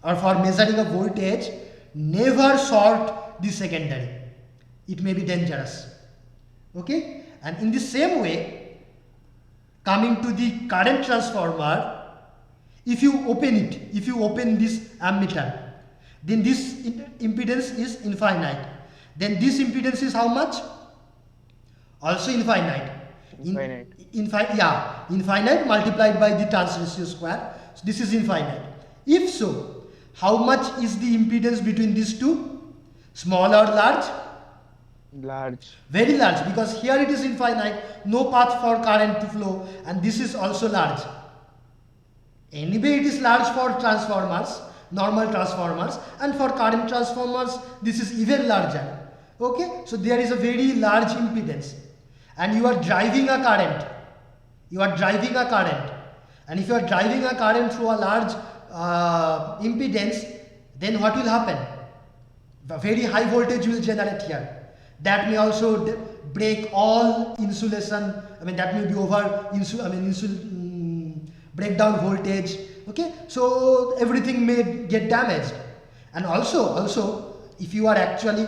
or for measuring a voltage, never short the secondary. It may be dangerous. Okay, and in the same way, coming to the current transformer, if you open this ammeter, then this impedance is infinite. Then this impedance is how much? Also infinite. Infinite multiplied by the turns ratio square. So this is infinite. If so, how much is the impedance between these two? Small or large? Large. Very large, because here it is infinite, no path for current to flow, and this is also large. Anyway, it is large for transformers, normal transformers, and for current transformers this is even larger. Okay, so there is a very large impedance, and you are driving a current. And if you are driving a current through a large impedance, then what will happen? A very high voltage will generate here. That may also break all insulation. That may be over breakdown voltage. Okay, so everything may get damaged. And also if you are actually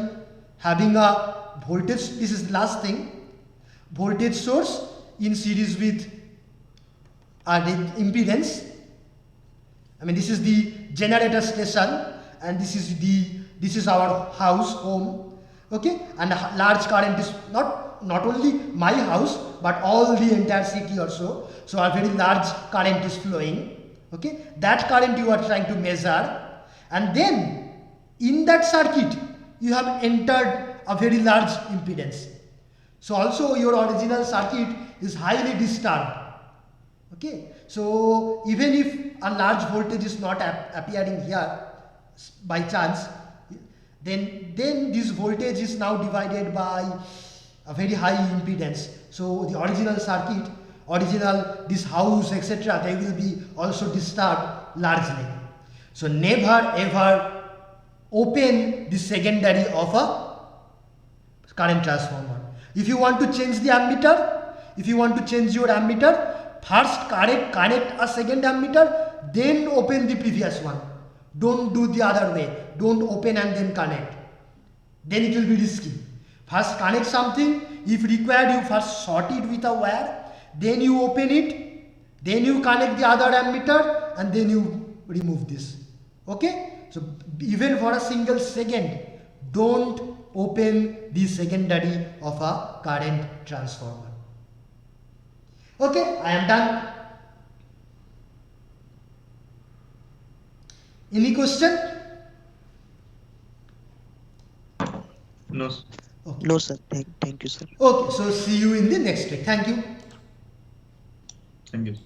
having a voltage, this is the last thing, voltage source in series with the impedance. This is the generator station, and this is our house, home. Okay, and a large current is not only my house but all the entire city also. So a very large current is flowing. Okay, that current you are trying to measure, and then in that circuit you have entered a very large impedance. So also your original circuit is highly disturbed. Okay, so even if a large voltage is not appearing here by chance, then this voltage is now divided by a very high impedance. So the original circuit, this house, etc., they will be also disturbed largely. So never ever open the secondary of a current transformer. If you want to change the ammeter, if you want to change your ammeter, first connect a second ammeter, then open the previous one. Don't do the other way. Don't open and then connect. Then it will be risky. First connect something. If required, you first short it with a wire. Then you open it. Then you connect the other ammeter and then you remove this. Okay? So even for a single second, don't open the secondary of a current transformer. Okay, I am done. Any question? No. Okay. No, sir. Thank you, sir. Okay, so see you in the next week. Thank you. Thank you.